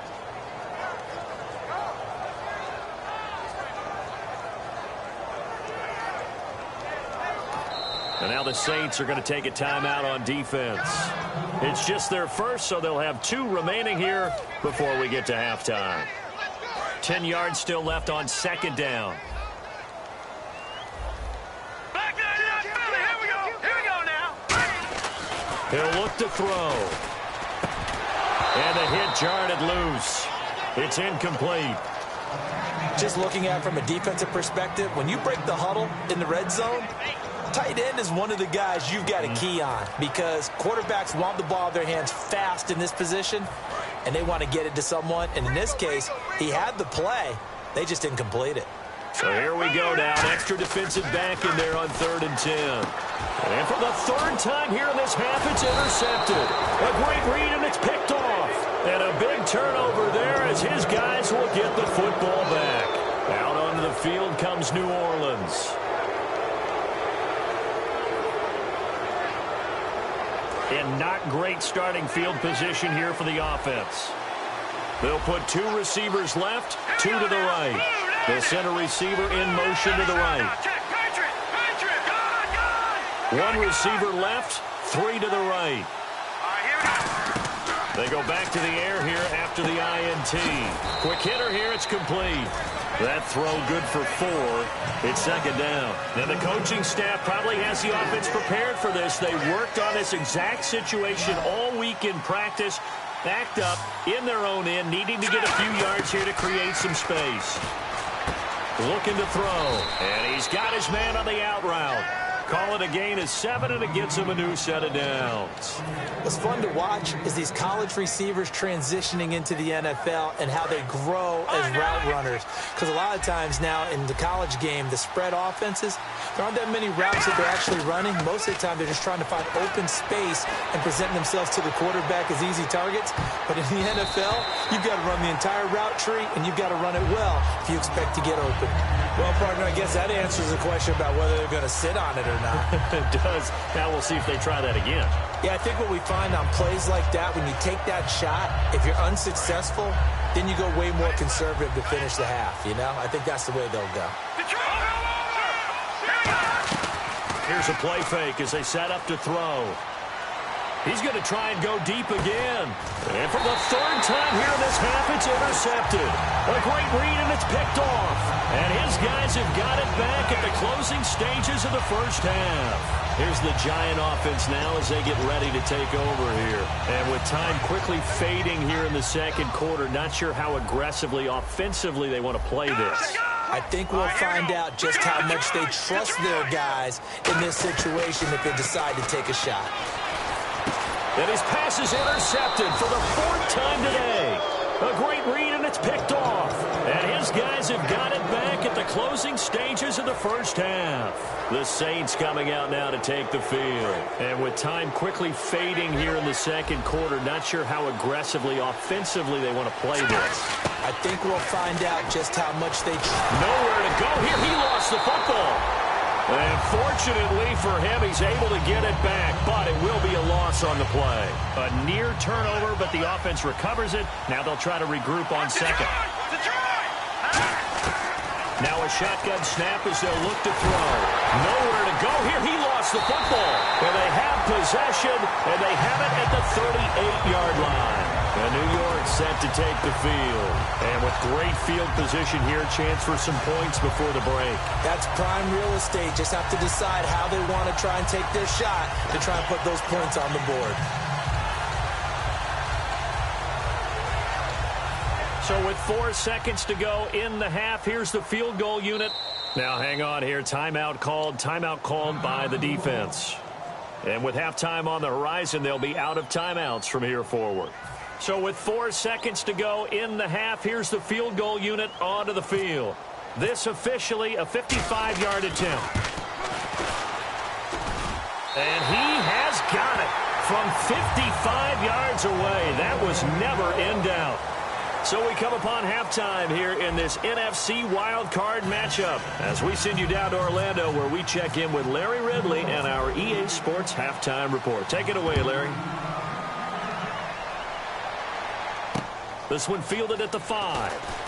And now the Saints are going to take a timeout on defense. It's just their first, so they'll have 2 remaining here before we get to halftime. 10 yards still left on second down. Here we go now. He'll look to throw. And the hit jarred it loose. It's incomplete. Just looking at it from a defensive perspective, when you break the huddle in the red zone, tight end is one of the guys you've got to key on because quarterbacks want the ball in their hands fast in this position, and they want to get it to someone. And in this case, he had the play. They just didn't complete it. So here we go now. An extra defensive back in there on 3rd and 10. And for the 3rd time here in this half, it's intercepted. A great read, and it's picked off. And a big turnover there as his guys will get the football back. Out onto the field comes New Orleans. In not great starting field position here for the offense. They'll put 2 receivers left, 2 to the right. The center receiver in motion to the right. 1 receiver left, 3 to the right. They go back to the air here after the INT. Quick hitter here, it's complete. That throw good for 4. It's second down. Now the coaching staff probably has the offense prepared for this. They worked on this exact situation all week in practice, backed up in their own end, needing to get a few yards here to create some space. Looking to throw, and he's got his man on the out route. Call it a gain of 7, and it gets him a new set of downs. What's fun to watch is these college receivers transitioning into the NFL and how they grow as route runners. Because a lot of times now in the college game, the spread offenses, there aren't that many routes that they're actually running. Most of the time, they're just trying to find open space and present themselves to the quarterback as easy targets. But in the NFL, you've got to run the entire route tree, and you've got to run it well if you expect to get open. Well, partner, I guess that answers the question about whether they're going to sit on it or not. It does. Now we'll see if they try that again. Yeah, I think what we find on plays like that, when you take that shot, if you're unsuccessful, then you go way more conservative to finish the half, you know? I think that's the way they'll go. Here's a play fake as they set up to throw. He's going to try and go deep again. And for the 3rd time here in this half, it's intercepted. A great read, and it's picked off. And his guys have got it back at the closing stages of the first half. Here's the Giant offense now as they get ready to take over here. And with time quickly fading here in the second quarter, not sure how aggressively, offensively they want to play this. I think we'll find out just how much they trust their guys in this situation if they decide to take a shot. And his pass is intercepted for the 4th time today. A great read, and it's picked off. And his guys have got it back at the closing stages of the first half. The Saints coming out now to take the field. And with time quickly fading here in the second quarter, not sure how aggressively, offensively they want to play this. I think we'll find out just how much they... Nowhere to go here. He lost the football. And fortunately for him, he's able to get it back, but it will be a loss on the play. A near turnover, but the offense recovers it. Now they'll try to regroup on second. Now a shotgun snap as they'll look to throw. Nowhere to go here. He lost the football. And they have possession, and they have it at the 38-yard line. And New York set to take the field. And with great field position here, chance for some points before the break. That's prime real estate. Just have to decide how they want to try and take their shot to try and put those points on the board. So with 4 seconds to go in the half, here's the field goal unit. Now hang on here. Timeout called by the defense. And with halftime on the horizon, they'll be out of timeouts from here forward. So with 4 seconds to go in the half, here's the field goal unit onto the field. This officially a 55-yard attempt. And he has got it from 55 yards away. That was never in doubt. So we come upon halftime here in this NFC wildcard matchup as we send you down to Orlando where we check in with Larry Ridley and our EA Sports halftime report. Take it away, Larry. This one fielded at the 5.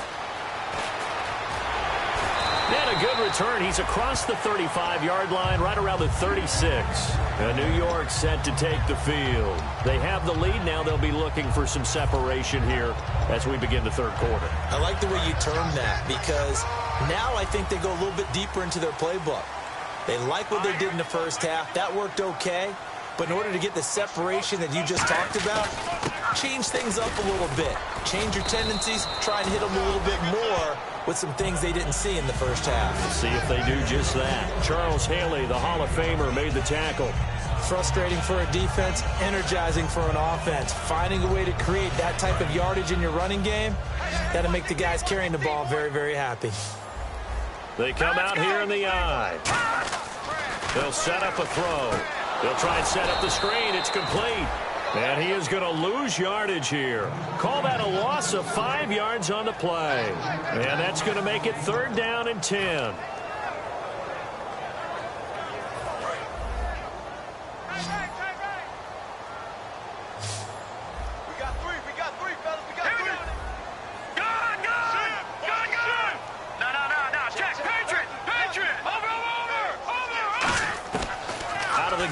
And a good return. He's across the 35-yard line, right around the 36. And New York set to take the field. They have the lead. Now they'll be looking for some separation here as we begin the third quarter. I like the way you term that because now I think they go a little bit deeper into their playbook. They like what they did in the first half. That worked okay. But in order to get the separation that you just talked about, change things up a little bit. Change your tendencies. Try and hit them a little bit more with some things they didn't see in the first half. Let's see if they do just that. Charles Haley, the Hall of Famer, made the tackle. Frustrating for a defense, energizing for an offense. Finding a way to create that type of yardage in your running game, that'll make the guys carrying the ball very, very happy. They come out here in the eye. They'll set up a throw. They'll try and set up the screen. It's complete. And he is going to lose yardage here. Call that a loss of 5 yards on the play. And that's going to make it 3rd down and 10.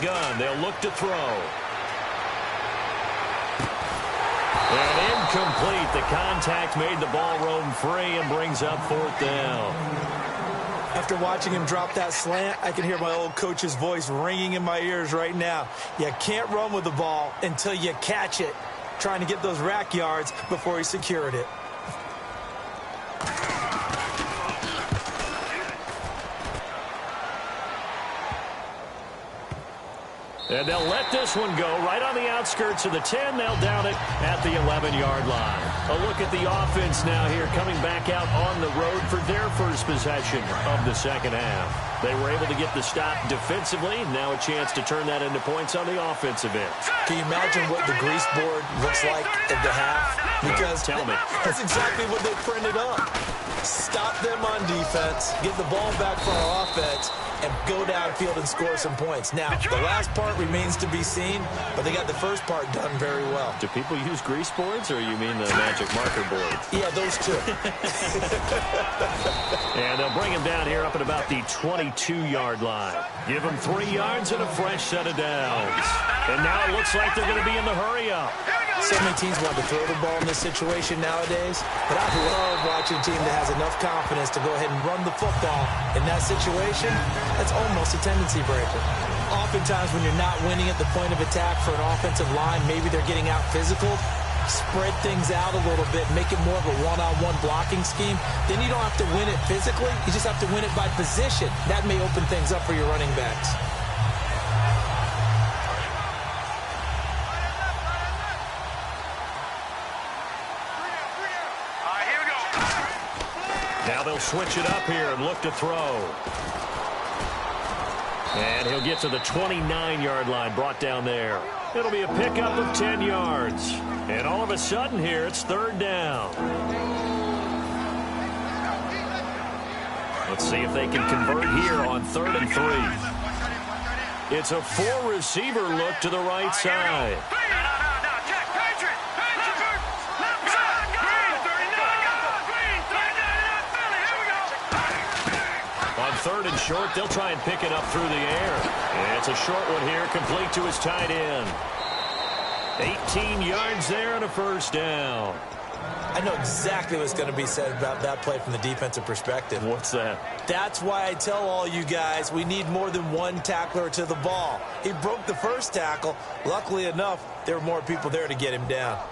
Gun. They'll look to throw. And incomplete. The contact made the ball roam free and brings up 4th down. After watching him drop that slant, I can hear my old coach's voice ringing in my ears right now. You can't run with the ball until you catch it. Trying to get those rack yards before he secured it. And they'll let this one go right on the outskirts of the 10. They'll down it at the 11-yard line. A look at the offense now here coming back out on the road for their first possession of the second half. They were able to get the stop defensively. Now a chance to turn that into points on the offensive end. Can you imagine what the grease board looks like at the half? Because tell me. That's exactly what they printed up. Stop them on defense, get the ball back for our offense, and go downfield and score some points. Now, the last part remains to be seen, but they got the first part done very well. Do people use grease boards, or you mean the magic marker boards? Yeah, those two. And they'll bring him down here up at about the 22-yard line. Give him 3 yards and a fresh set of downs. And now it looks like they're going to be in the hurry-up. So many teams want to throw the ball in this situation nowadays, but I love watching a team that has enough confidence to go ahead and run the football. In that situation, that's almost a tendency breaker. Oftentimes when you're not winning at the point of attack for an offensive line, maybe they're getting out physical, spread things out a little bit, make it more of a one-on-one blocking scheme. Then you don't have to win it physically. You just have to win it by position. That may open things up for your running backs. Now they'll switch it up here and look to throw. And he'll get to the 29-yard line, brought down there. It'll be a pickup of 10 yards. And all of a sudden here, it's 3rd down. Let's see if they can convert here on 3rd and 3. It's a 4-receiver look to the right side. On 3rd and short, they'll try and pick it up through the air. And it's a short one here, complete to his tight end. 18 yards there and a first down. I know exactly what's going to be said about that play from the defensive perspective. What's that? That's why I tell all you guys we need more than one tackler to the ball. He broke the first tackle. Luckily enough, there were more people there to get him down.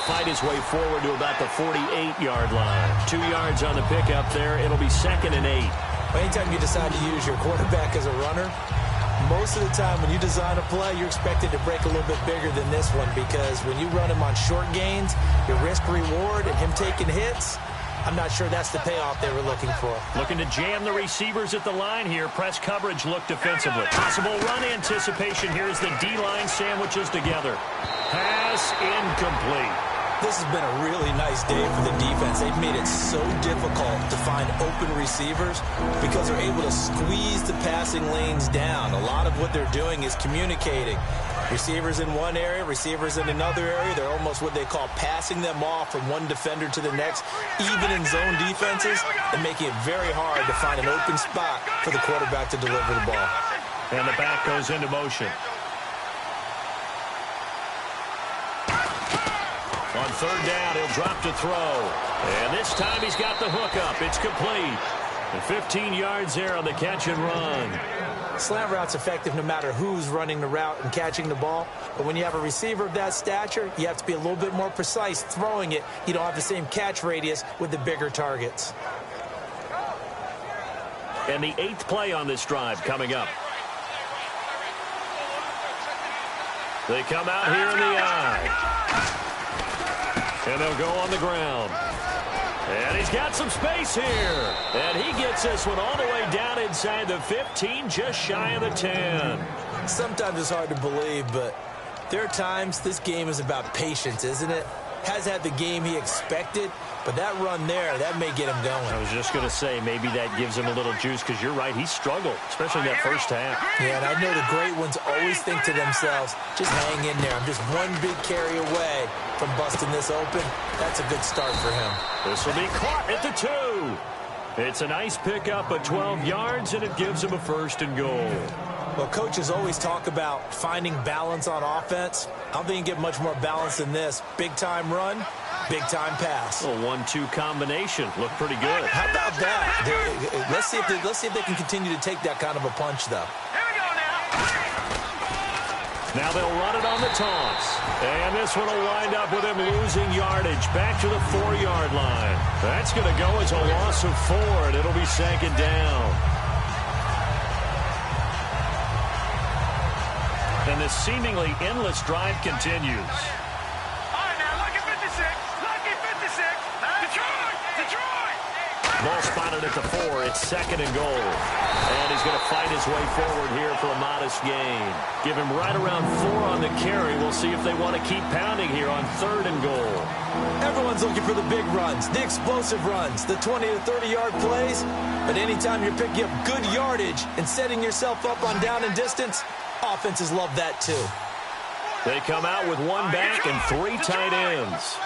Fight his way forward to about the 48-yard line. 2 yards on the pickup there. It'll be 2nd and 8. Well, anytime you decide to use your quarterback as a runner, most of the time when you design a play, you're expected to break a little bit bigger than this one, because when you run him on short gains, your risk-reward and him taking hits, I'm not sure that's the payoff they were looking for. Looking to jam the receivers at the line here. Press coverage look defensively. Possible run anticipation here as the D-line sandwiches together. Pass incomplete. This has been a really nice day for the defense. They've made it so difficult to find open receivers because they're able to squeeze the passing lanes down. A lot of what they're doing is communicating. Receivers in one area, receivers in another area. They're almost what they call passing them off from one defender to the next, even in zone defenses, and making it very hard to find an open spot for the quarterback to deliver the ball. And the back goes into motion. On 3rd down, he'll drop to throw. And this time he's got the hook up. It's complete. And 15 yards there on the catch and run. Slant route's effective no matter who's running the route and catching the ball. But when you have a receiver of that stature, you have to be a little bit more precise throwing it. You don't have the same catch radius with the bigger targets. And the 8th play on this drive coming up. They come out here in the eye. And they'll go on the ground. And he's got some space here. And he gets this one all the way down inside the 15, just shy of the 10. Sometimes it's hard to believe, but there are times this game is about patience, isn't it? Has had the game he expected, but that run there, that may get him going. I was just going to say, maybe that gives him a little juice, because you're right, he struggled, especially in that first half. Yeah, and I know the great ones always think to themselves, just hang in there. I'm just one big carry away from busting this open. That's a good start for him. This will be caught at the 2. It's a nice pickup of 12 yards, and it gives him a 1st and goal. Well, coaches always talk about finding balance on offense. I don't think you can get much more balance than this. Big-time run, big-time pass. A 1-2 combination. Looked pretty good. How about that? Let's see if they can continue to take that kind of a punch, though. Here we go now they'll run it on the toss. And this one will wind up with him losing yardage back to the 4-yard line. That's going to go as a loss of 4, and it'll be 2nd down. And this seemingly endless drive continues. All right, now, lucky 56. Lucky 56. Detroit! Ball spotted at the 4. It's 2nd and goal. And he's going to fight his way forward here for a modest gain. Give him right around 4 on the carry. We'll see if they want to keep pounding here on 3rd and goal. Everyone's looking for the big runs, the explosive runs, the 20 to 30-yard plays. But anytime you're picking up good yardage and setting yourself up on down and distance, offenses love that too. They come out with 1 back and 3 tight ends.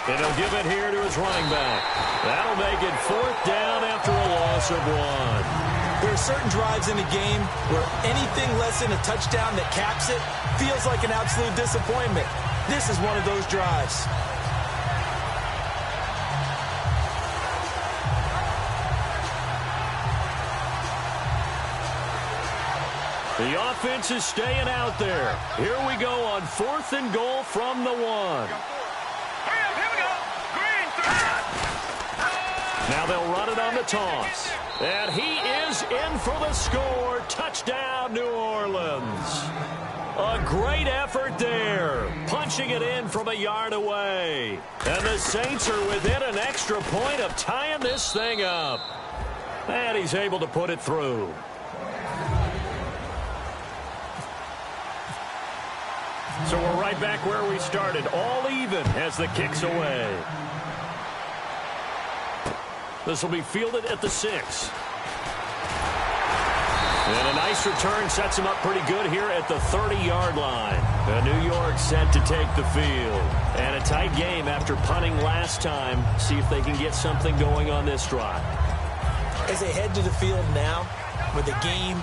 And he'll give it here to his running back. That'll make it 4th down after a loss of 1. There are certain drives in the game where anything less than a touchdown that caps it feels like an absolute disappointment. This is one of those drives. The offense is staying out there. Here we go on 4th and goal from the 1. Now they'll run it on the toss. And he is in for the score. Touchdown, New Orleans. A great effort there. Punching it in from a yard away. And the Saints are within an extra point of tying this thing up. And he's able to put it through. So we're right back where we started. All even as the kick's away. This will be fielded at the 6. And a nice return sets him up pretty good here at the 30-yard line. New York set to take the field. And a tight game after punting last time. See if they can get something going on this drive. As they head to the field now, with the game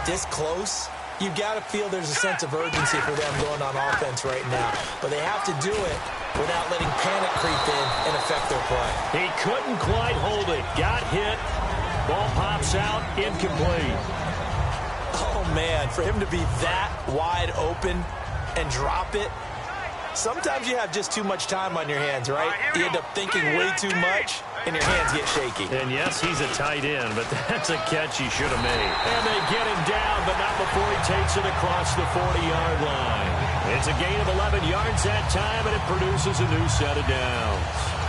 this close, you've got to feel there's a sense of urgency for them going on offense right now. But they have to do it without letting panic creep in and affect their play. He couldn't quite hold it. Got hit. Ball pops out. Incomplete. Oh, man, for him to be that wide open and drop it, sometimes you have just too much time on your hands, right? You end up thinking way too much, and your hands get shaky. And yes, he's a tight end, but that's a catch he should have made. And they get him down, but not before he takes it across the 40-yard line. It's a gain of 11 yards that time, and it produces a new set of downs.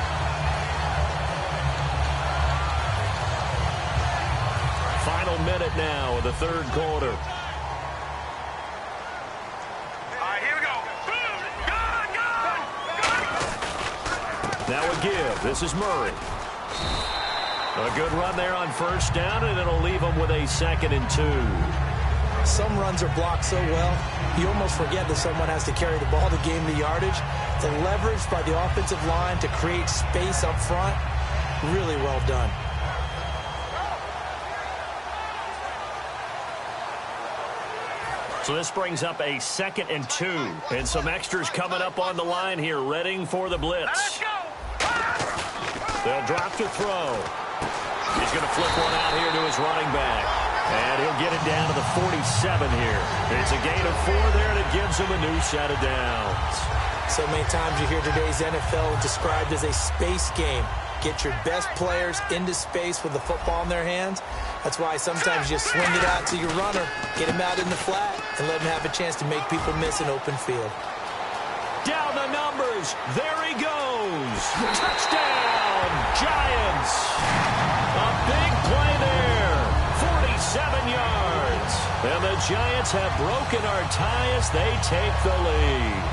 Final minute now of the third quarter. Now a give. This is Murray. A good run there on first down, and it'll leave him with a 2nd and 2. Some runs are blocked so well, you almost forget that someone has to carry the ball to gain the yardage. The leverage by the offensive line to create space up front, really well done. So this brings up a 2nd and 2. And some extras coming up on the line here, readying for the blitz. They'll drop to throw. He's going to flip one out here to his running back. And he'll get it down to the 47 here. It's a gain of 4 there, and it gives him a new set of downs. So many times you hear today's NFL described as a space game. Get your best players into space with the football in their hands. That's why sometimes you swing it out to your runner, get him out in the flat, and let him have a chance to make people miss an open field. Down the numbers. There he goes. Touchdown, Giants. A big play there. 47 yards. And the Giants have broken our tie as they take the lead.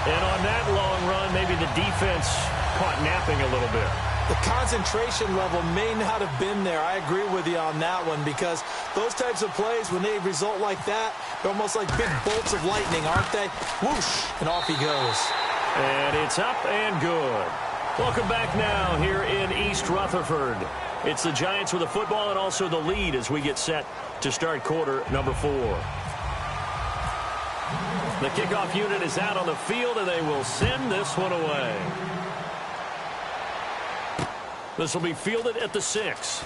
And on that long run, maybe the defense caught napping a little bit. The concentration level may not have been there. I agree with you on that one, because those types of plays, when they result like that, they're almost like big bolts of lightning, aren't they? Whoosh, and off he goes. And it's up and good. Welcome back now here in East Rutherford. It's the Giants with the football and also the lead as we get set to start quarter number 4. The kickoff unit is out on the field, and they will send this one away. This will be fielded at the 6.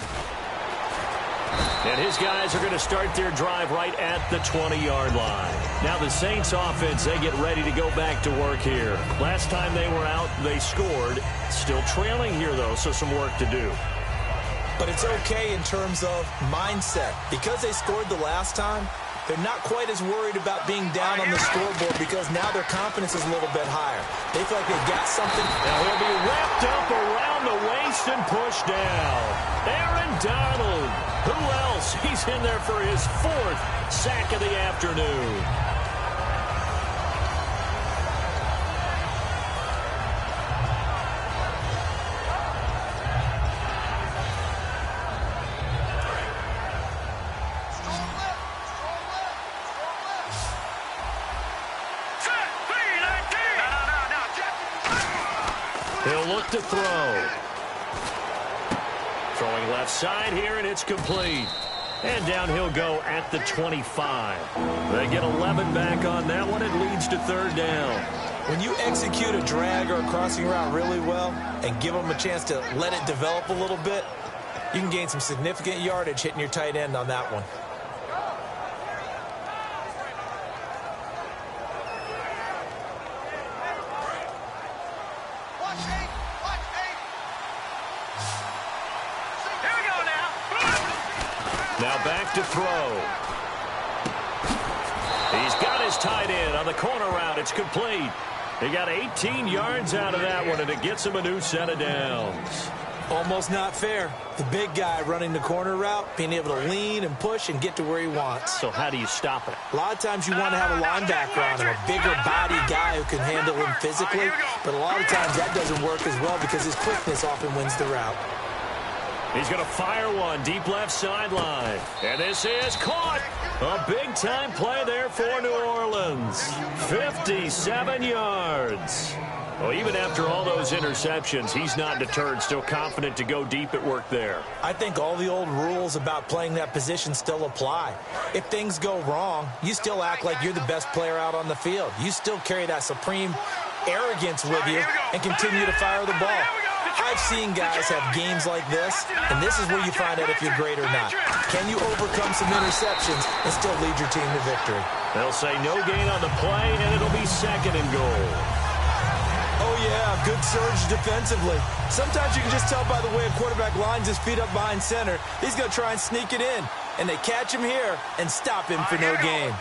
And his guys are going to start their drive right at the 20-yard line. Now the Saints offense, they get ready to go back to work here. Last time they were out, they scored. Still trailing here, though, so some work to do. But it's okay in terms of mindset. Because they scored the last time, they're not quite as worried about being down on the scoreboard, because now their confidence is a little bit higher. They feel like they've got something. Now he'll be wrapped up around the waist and pushed down. Aaron Donald. Who else? He's in there for his 4th sack of the afternoon. He'll look to throw. Throwing left side here, and it's complete. And down he'll go at the 25. They get 11 back on that one. It leads to 3rd down. When you execute a drag or a crossing route really well and give them a chance to let it develop a little bit, you can gain some significant yardage hitting your tight end on that one. Now back to throw. He's got his tight end on the corner route. It's complete. He got 18 yards out of that one, and it gets him a new set of downs. Almost not fair. The big guy running the corner route, being able to lean and push and get to where he wants. So how do you stop it? A lot of times you want to have a linebacker on him, a bigger body guy who can handle him physically. But a lot of times that doesn't work as well because his quickness often wins the route. He's going to fire one deep left sideline. And this is caught. A big-time play there for New Orleans. 57 yards. Well, even after all those interceptions, he's not deterred, still confident to go deep at work there. I think all the old rules about playing that position still apply. If things go wrong, you still act like you're the best player out on the field. You still carry that supreme arrogance with you and continue to fire the ball. I've seen guys have games like this, and this is where you find out if you're great or not. Can you overcome some interceptions and still lead your team to victory? They'll say no gain on the play, and it'll be 2nd and goal. Oh, yeah, good surge defensively. Sometimes you can just tell by the way a quarterback lines his feet up behind center. He's going to try and sneak it in, and they catch him here and stop him for no gain.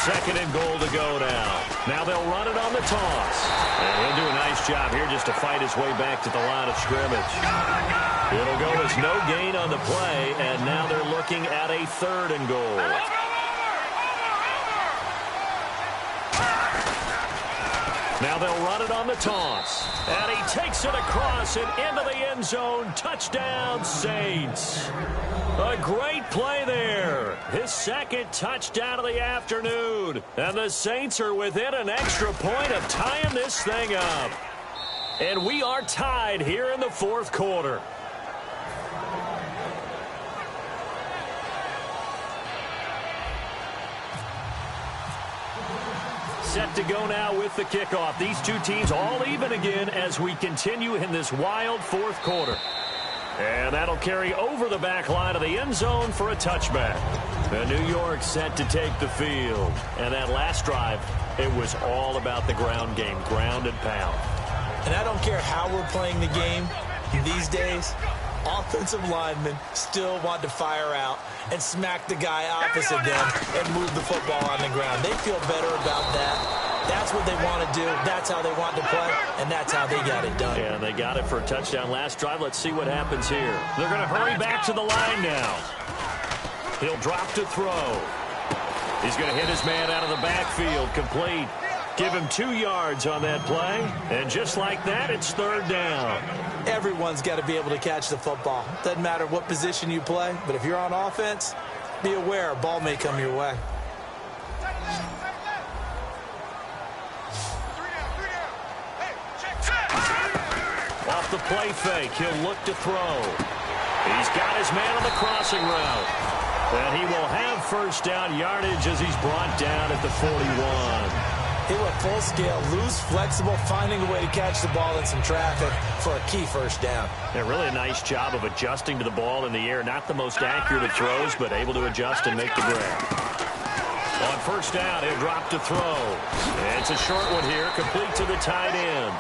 2nd and goal to go now. Now they'll run it on the toss. And he'll do a nice job here just to fight his way back to the line of scrimmage. It'll go as no gain on the play, and now they're looking at a 3rd and goal. Now they'll run it on the toss. And he takes it across and into the end zone. Touchdown, Saints. A great play there. His 2nd touchdown of the afternoon. And the Saints are within an extra point of tying this thing up. And we are tied here in the 4th quarter. Set to go now with the kickoff. These two teams all even again as we continue in this wild 4th quarter. And that'll carry over the back line of the end zone for a touchback. The New York set to take the field. And that last drive, it was all about the ground game, ground and pound. And I don't care how we're playing the game these days, offensive linemen still want to fire out and smack the guy opposite them and move the football on the ground. They feel better about that. That's what they want to do. That's how they want to play, and that's how they got it done. Yeah, they got it for a touchdown last drive. Let's see what happens here. They're going to hurry back to the line now. He'll drop to throw. He's going to hit his man out of the backfield, complete. Give him 2 yards on that play, and just like that, it's 3rd down. Everyone's got to be able to catch the football. Doesn't matter what position you play, but if you're on offense, be aware a ball may come your way. Off the play fake, he'll look to throw. He's got his man on the crossing route. And he will have 1st down yardage as he's brought down at the 41. He went full scale, loose, flexible, finding a way to catch the ball in some traffic for a key 1st down. Yeah, really a nice job of adjusting to the ball in the air. Not the most accurate of throws, but able to adjust and make the grab. On 1st down, he'll drop to throw. And it's a short one here, complete to the tight end.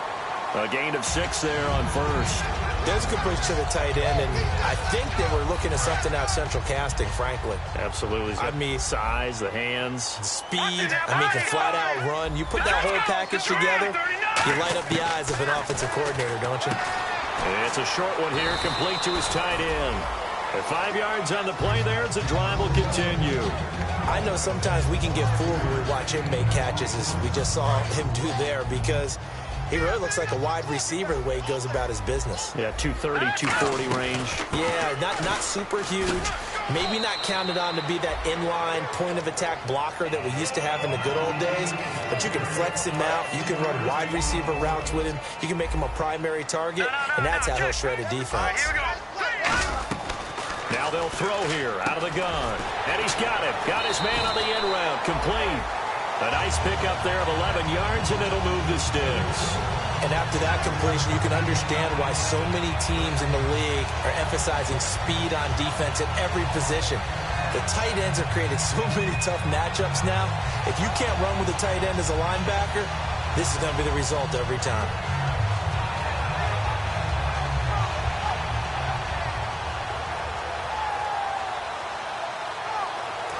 A gain of 6 there on 1st. There's a good push to the tight end, and I think they were looking at something out central casting, frankly. Absolutely. I mean, size, the hands. Speed. I mean, can flat out run. You put that whole package together, you light up the eyes of an offensive coordinator, don't you? And it's a short one here, complete to his tight end. At 5 yards on the play there, as the drive will continue. I know sometimes we can get fooled when we watch him make catches, as we just saw him do there, because he really looks like a wide receiver the way he goes about his business. Yeah, 230, 240 range. Yeah, not super huge. Maybe not counted on to be that inline point-of-attack blocker that we used to have in the good old days. But you can flex him out. You can run wide receiver routes with him. You can make him a primary target, and that's how he'll shred a defense. Now they'll throw here out of the gun. And he's got it. Got his man on the end route. Complete. A nice pickup there of 11 yards, and it'll move the sticks. And after that completion, you can understand why so many teams in the league are emphasizing speed on defense at every position. The tight ends have created so many tough matchups now. If you can't run with a tight end as a linebacker, this is going to be the result every time.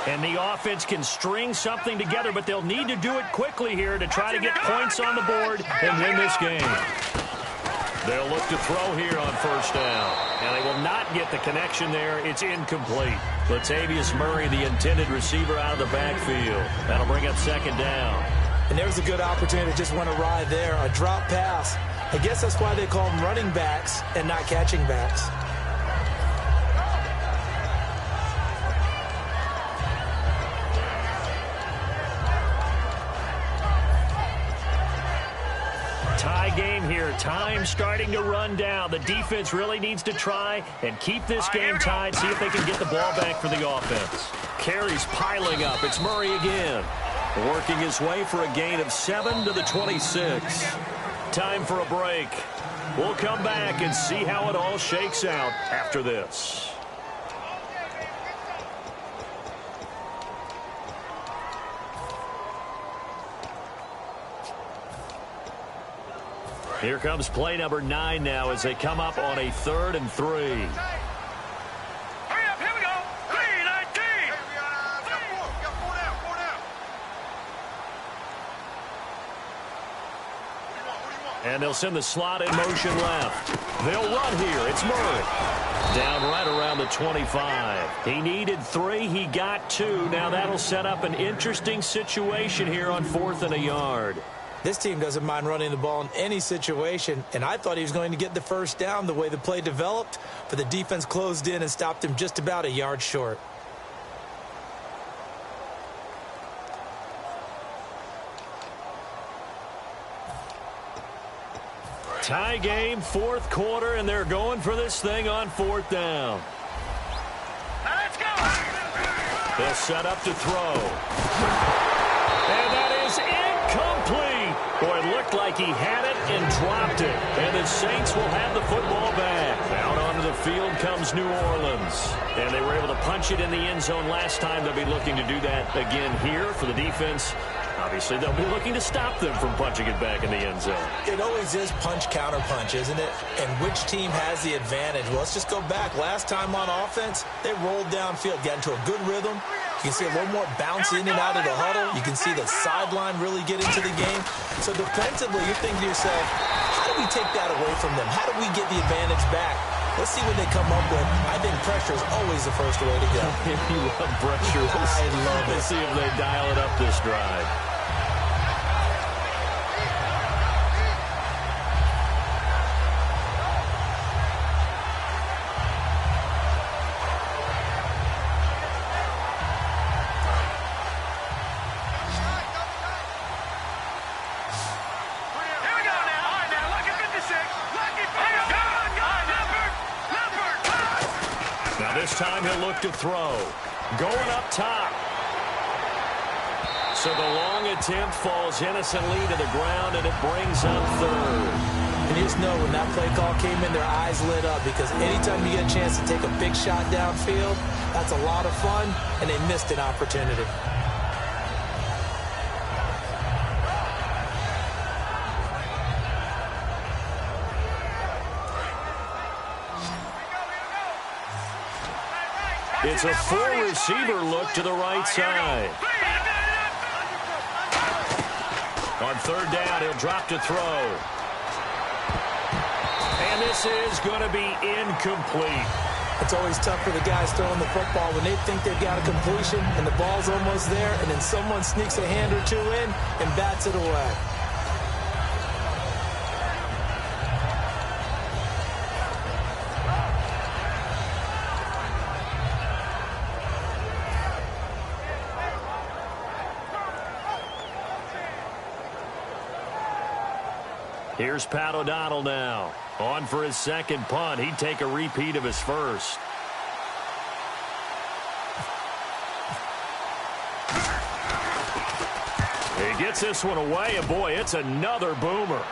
And the offense can string something together, but they'll need to do it quickly here to try to get points on the board and win this game. They'll look to throw here on first down. And they will not get the connection there. It's incomplete. Latavius Murray, the intended receiver, out of the backfield. That'll bring up second down. And there's a good opportunity to just went awry there. A drop pass. I guess that's why they call them running backs and not catching backs. Tie game here. Time starting to run down. The defense really needs to try and keep this game tied, see if they can get the ball back for the offense. Carries piling up. It's Murray again. Working his way for a gain of 7 to the 26. Time for a break. We'll come back and see how it all shakes out after this. Here comes play number 9 now as they come up on a 3rd and 3. Hurry up, here we go. 3-19. Four down. And they'll send the slot in motion left. They'll run here. It's Murray. Down right around the 25. He needed 3. He got 2. Now that'll set up an interesting situation here on 4th and a yard. This team doesn't mind running the ball in any situation, and I thought he was going to get the first down the way the play developed, but the defense closed in and stopped him just about a yard short. Tie game, 4th quarter, and they're going for this thing on 4th down. Now let's go. They'll set up to throw. And that is incomplete. Boy, it looked like he had it and dropped it. And the Saints will have the football back. Out onto the field comes New Orleans. And they were able to punch it in the end zone last time. They'll be looking to do that again here for the defense. Obviously, they'll be looking to stop them from punching it back in the end zone. It always is punch-counter-punch, isn't it? And which team has the advantage? Well, let's just go back. Last time on offense, they rolled downfield, got into a good rhythm. You can see a little more bounce in and out of the huddle. You can see the sideline really get into the game. So defensively, you're thinking to yourself, how do we take that away from them? How do we get the advantage back? Let's see what they come up with. I think pressure is always the first way to go. You love pressure. I love it. Let's see if they dial it up this drive. This time he'll look to throw. Going up top. So the long attempt falls innocently to the ground, and it brings up 3rd. And you just know when that play call came in, their eyes lit up, because anytime you get a chance to take a big shot downfield, that's a lot of fun, and they missed an opportunity. It's a full receiver look to the right side. On 3rd down, he'll drop to throw. And this is going to be incomplete. It's always tough for the guys throwing the football when they think they've got a completion and the ball's almost there, and then someone sneaks a hand or two in and bats it away. Here's Pat O'Donnell now. On for his second punt. He'd take a repeat of his first. He gets this one away, and boy, it's another boomer.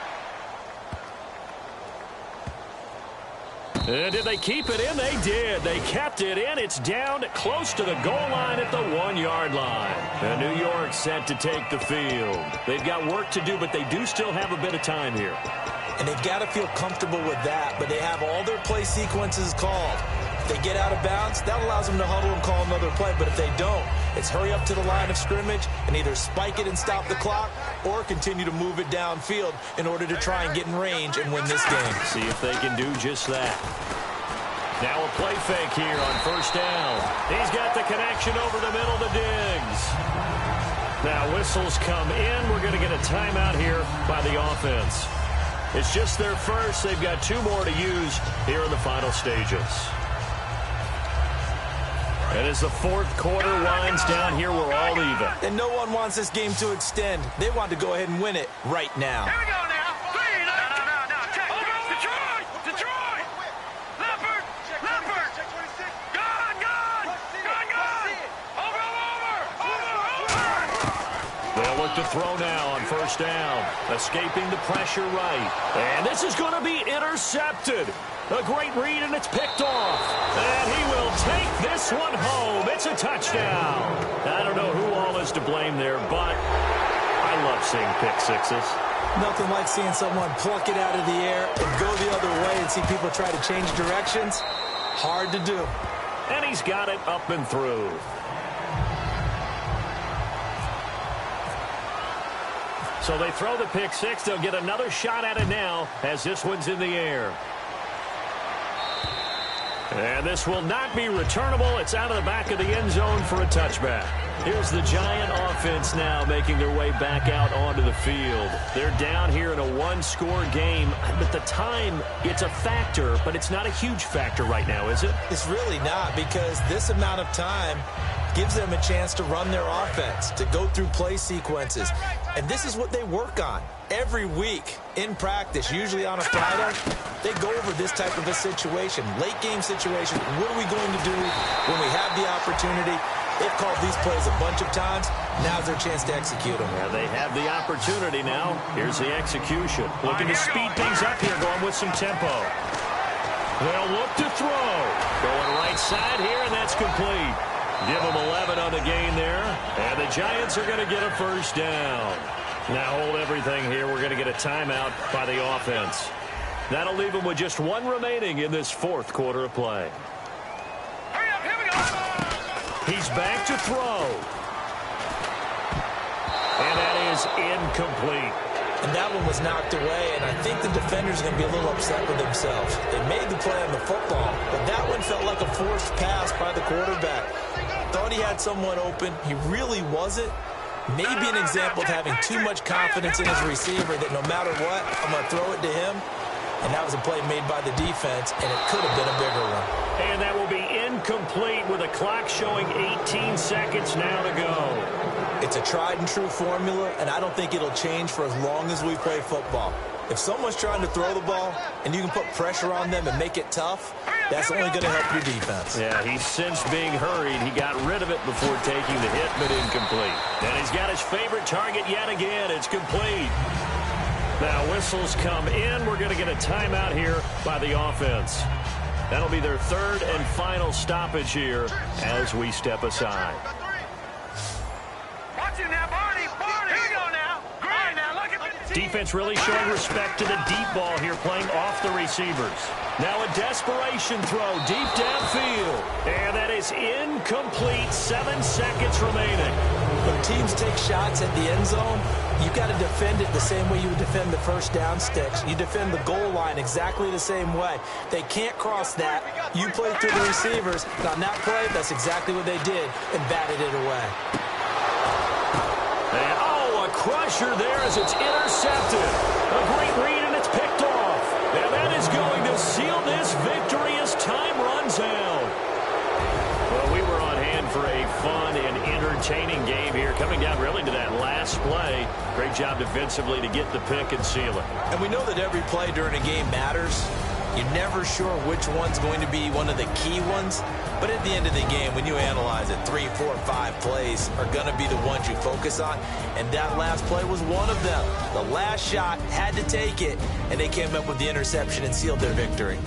And did they keep it in? They did. They kept it in. It's down close to the goal line at the 1-yard line. And New York set to take the field. They've got work to do, but they do still have a bit of time here. And they've got to feel comfortable with that, but they have all their play sequences called. If they get out of bounds, that allows them to huddle and call another play. But if they don't, It's hurry up to the line of scrimmage and either spike it and stop the clock or continue to move it downfield in order to try and get in range and win this game. See if they can do just that. Now a play fake here on first down. He's got the connection over the middle to Diggs. Now whistles come in. We're going to get a timeout here by the offense. It's just their first. They've got 2 more to use here in the final stages. And as the fourth quarter winds down here, we're all even. And no one wants this game to extend. They want to go ahead and win it right now. Here we go now. No. Check. Detroit. Leopard. Check 26. Gone. Over. They'll look to throw now on first down. Escaping the pressure right. And this is going to be intercepted. A great read, and it's picked off. And he will take this one home. It's a touchdown. I don't know who all is to blame there, but I love seeing pick sixes. Nothing like seeing someone pluck it out of the air and go the other way and see people try to change directions. Hard to do. And he's got it up and through. So they throw the pick six. They'll get another shot at it now as this one's in the air. And this will not be returnable. It's out of the back of the end zone for a touchback. Here's the Giant offense now making their way back out onto the field. They're down here in a one-score game. At the time, it's a factor, but it's not a huge factor right now, is it? It's really not, because this amount of time gives them a chance to run their offense, to go through play sequences. And this is what they work on every week in practice, usually on a Friday. They go over this type of a situation, late game situation. What are we going to do when we have the opportunity? They've called these plays a bunch of times. Now's their chance to execute them. Yeah, they have the opportunity now. Here's the execution. Looking to speed things up here, going with some tempo. They'll look to throw. Going right side here, and that's complete. Give them 11 on the gain there. And the Giants are going to get a first down. Now hold everything here. We're going to get a timeout by the offense. That'll leave them with just 1 remaining in this fourth quarter of play. Hurry up, here we go. He's back to throw. And that is incomplete. And that one was knocked away, and I think the defender's going to be a little upset with themselves. They made the play on the football, but that one felt like a forced pass by the quarterback. Thought he had someone open. He really wasn't. Maybe an example of having too much confidence in his receiver that no matter what, I'm going to throw it to him. And that was a play made by the defense, and it could have been a bigger one. And that will be incomplete with the clock showing 18 seconds now to go. It's a tried-and-true formula, and I don't think it'll change for as long as we play football. If someone's trying to throw the ball and you can put pressure on them and make it tough, that's only going to help your defense. Yeah, he's since being hurried. He got rid of it before taking the hit, but incomplete. And he's got his favorite target yet again. It's complete. Now whistles come in. We're going to get a timeout here by the offense. That'll be their third and final stoppage here as we step aside. Watch it now, Barney. Here we go now. All right, now look at the Defense really showing respect to the deep ball here, playing off the receivers. Now a desperation throw deep downfield. And that is incomplete. 7 seconds remaining. When teams take shots at the end zone, you've got to defend it the same way you would defend the first down sticks. You defend the goal line exactly the same way. They can't cross that. You play through the receivers. And on that play, that's exactly what they did and batted it away. And, a crusher there as it's intercepted. A great read, and it's picked off. And that is going to seal this victory as time runs out. Well, we were on hand for a fun and entertaining game here, coming down really to that last play. Great job defensively to get the pick and seal it. And we know that every play during a game matters. You're never sure which one's going to be one of the key ones. But at the end of the game, when you analyze it, 3, 4, 5 plays are going to be the ones you focus on. And that last play was one of them. The last shot had to take it, and they came up with the interception and sealed their victory.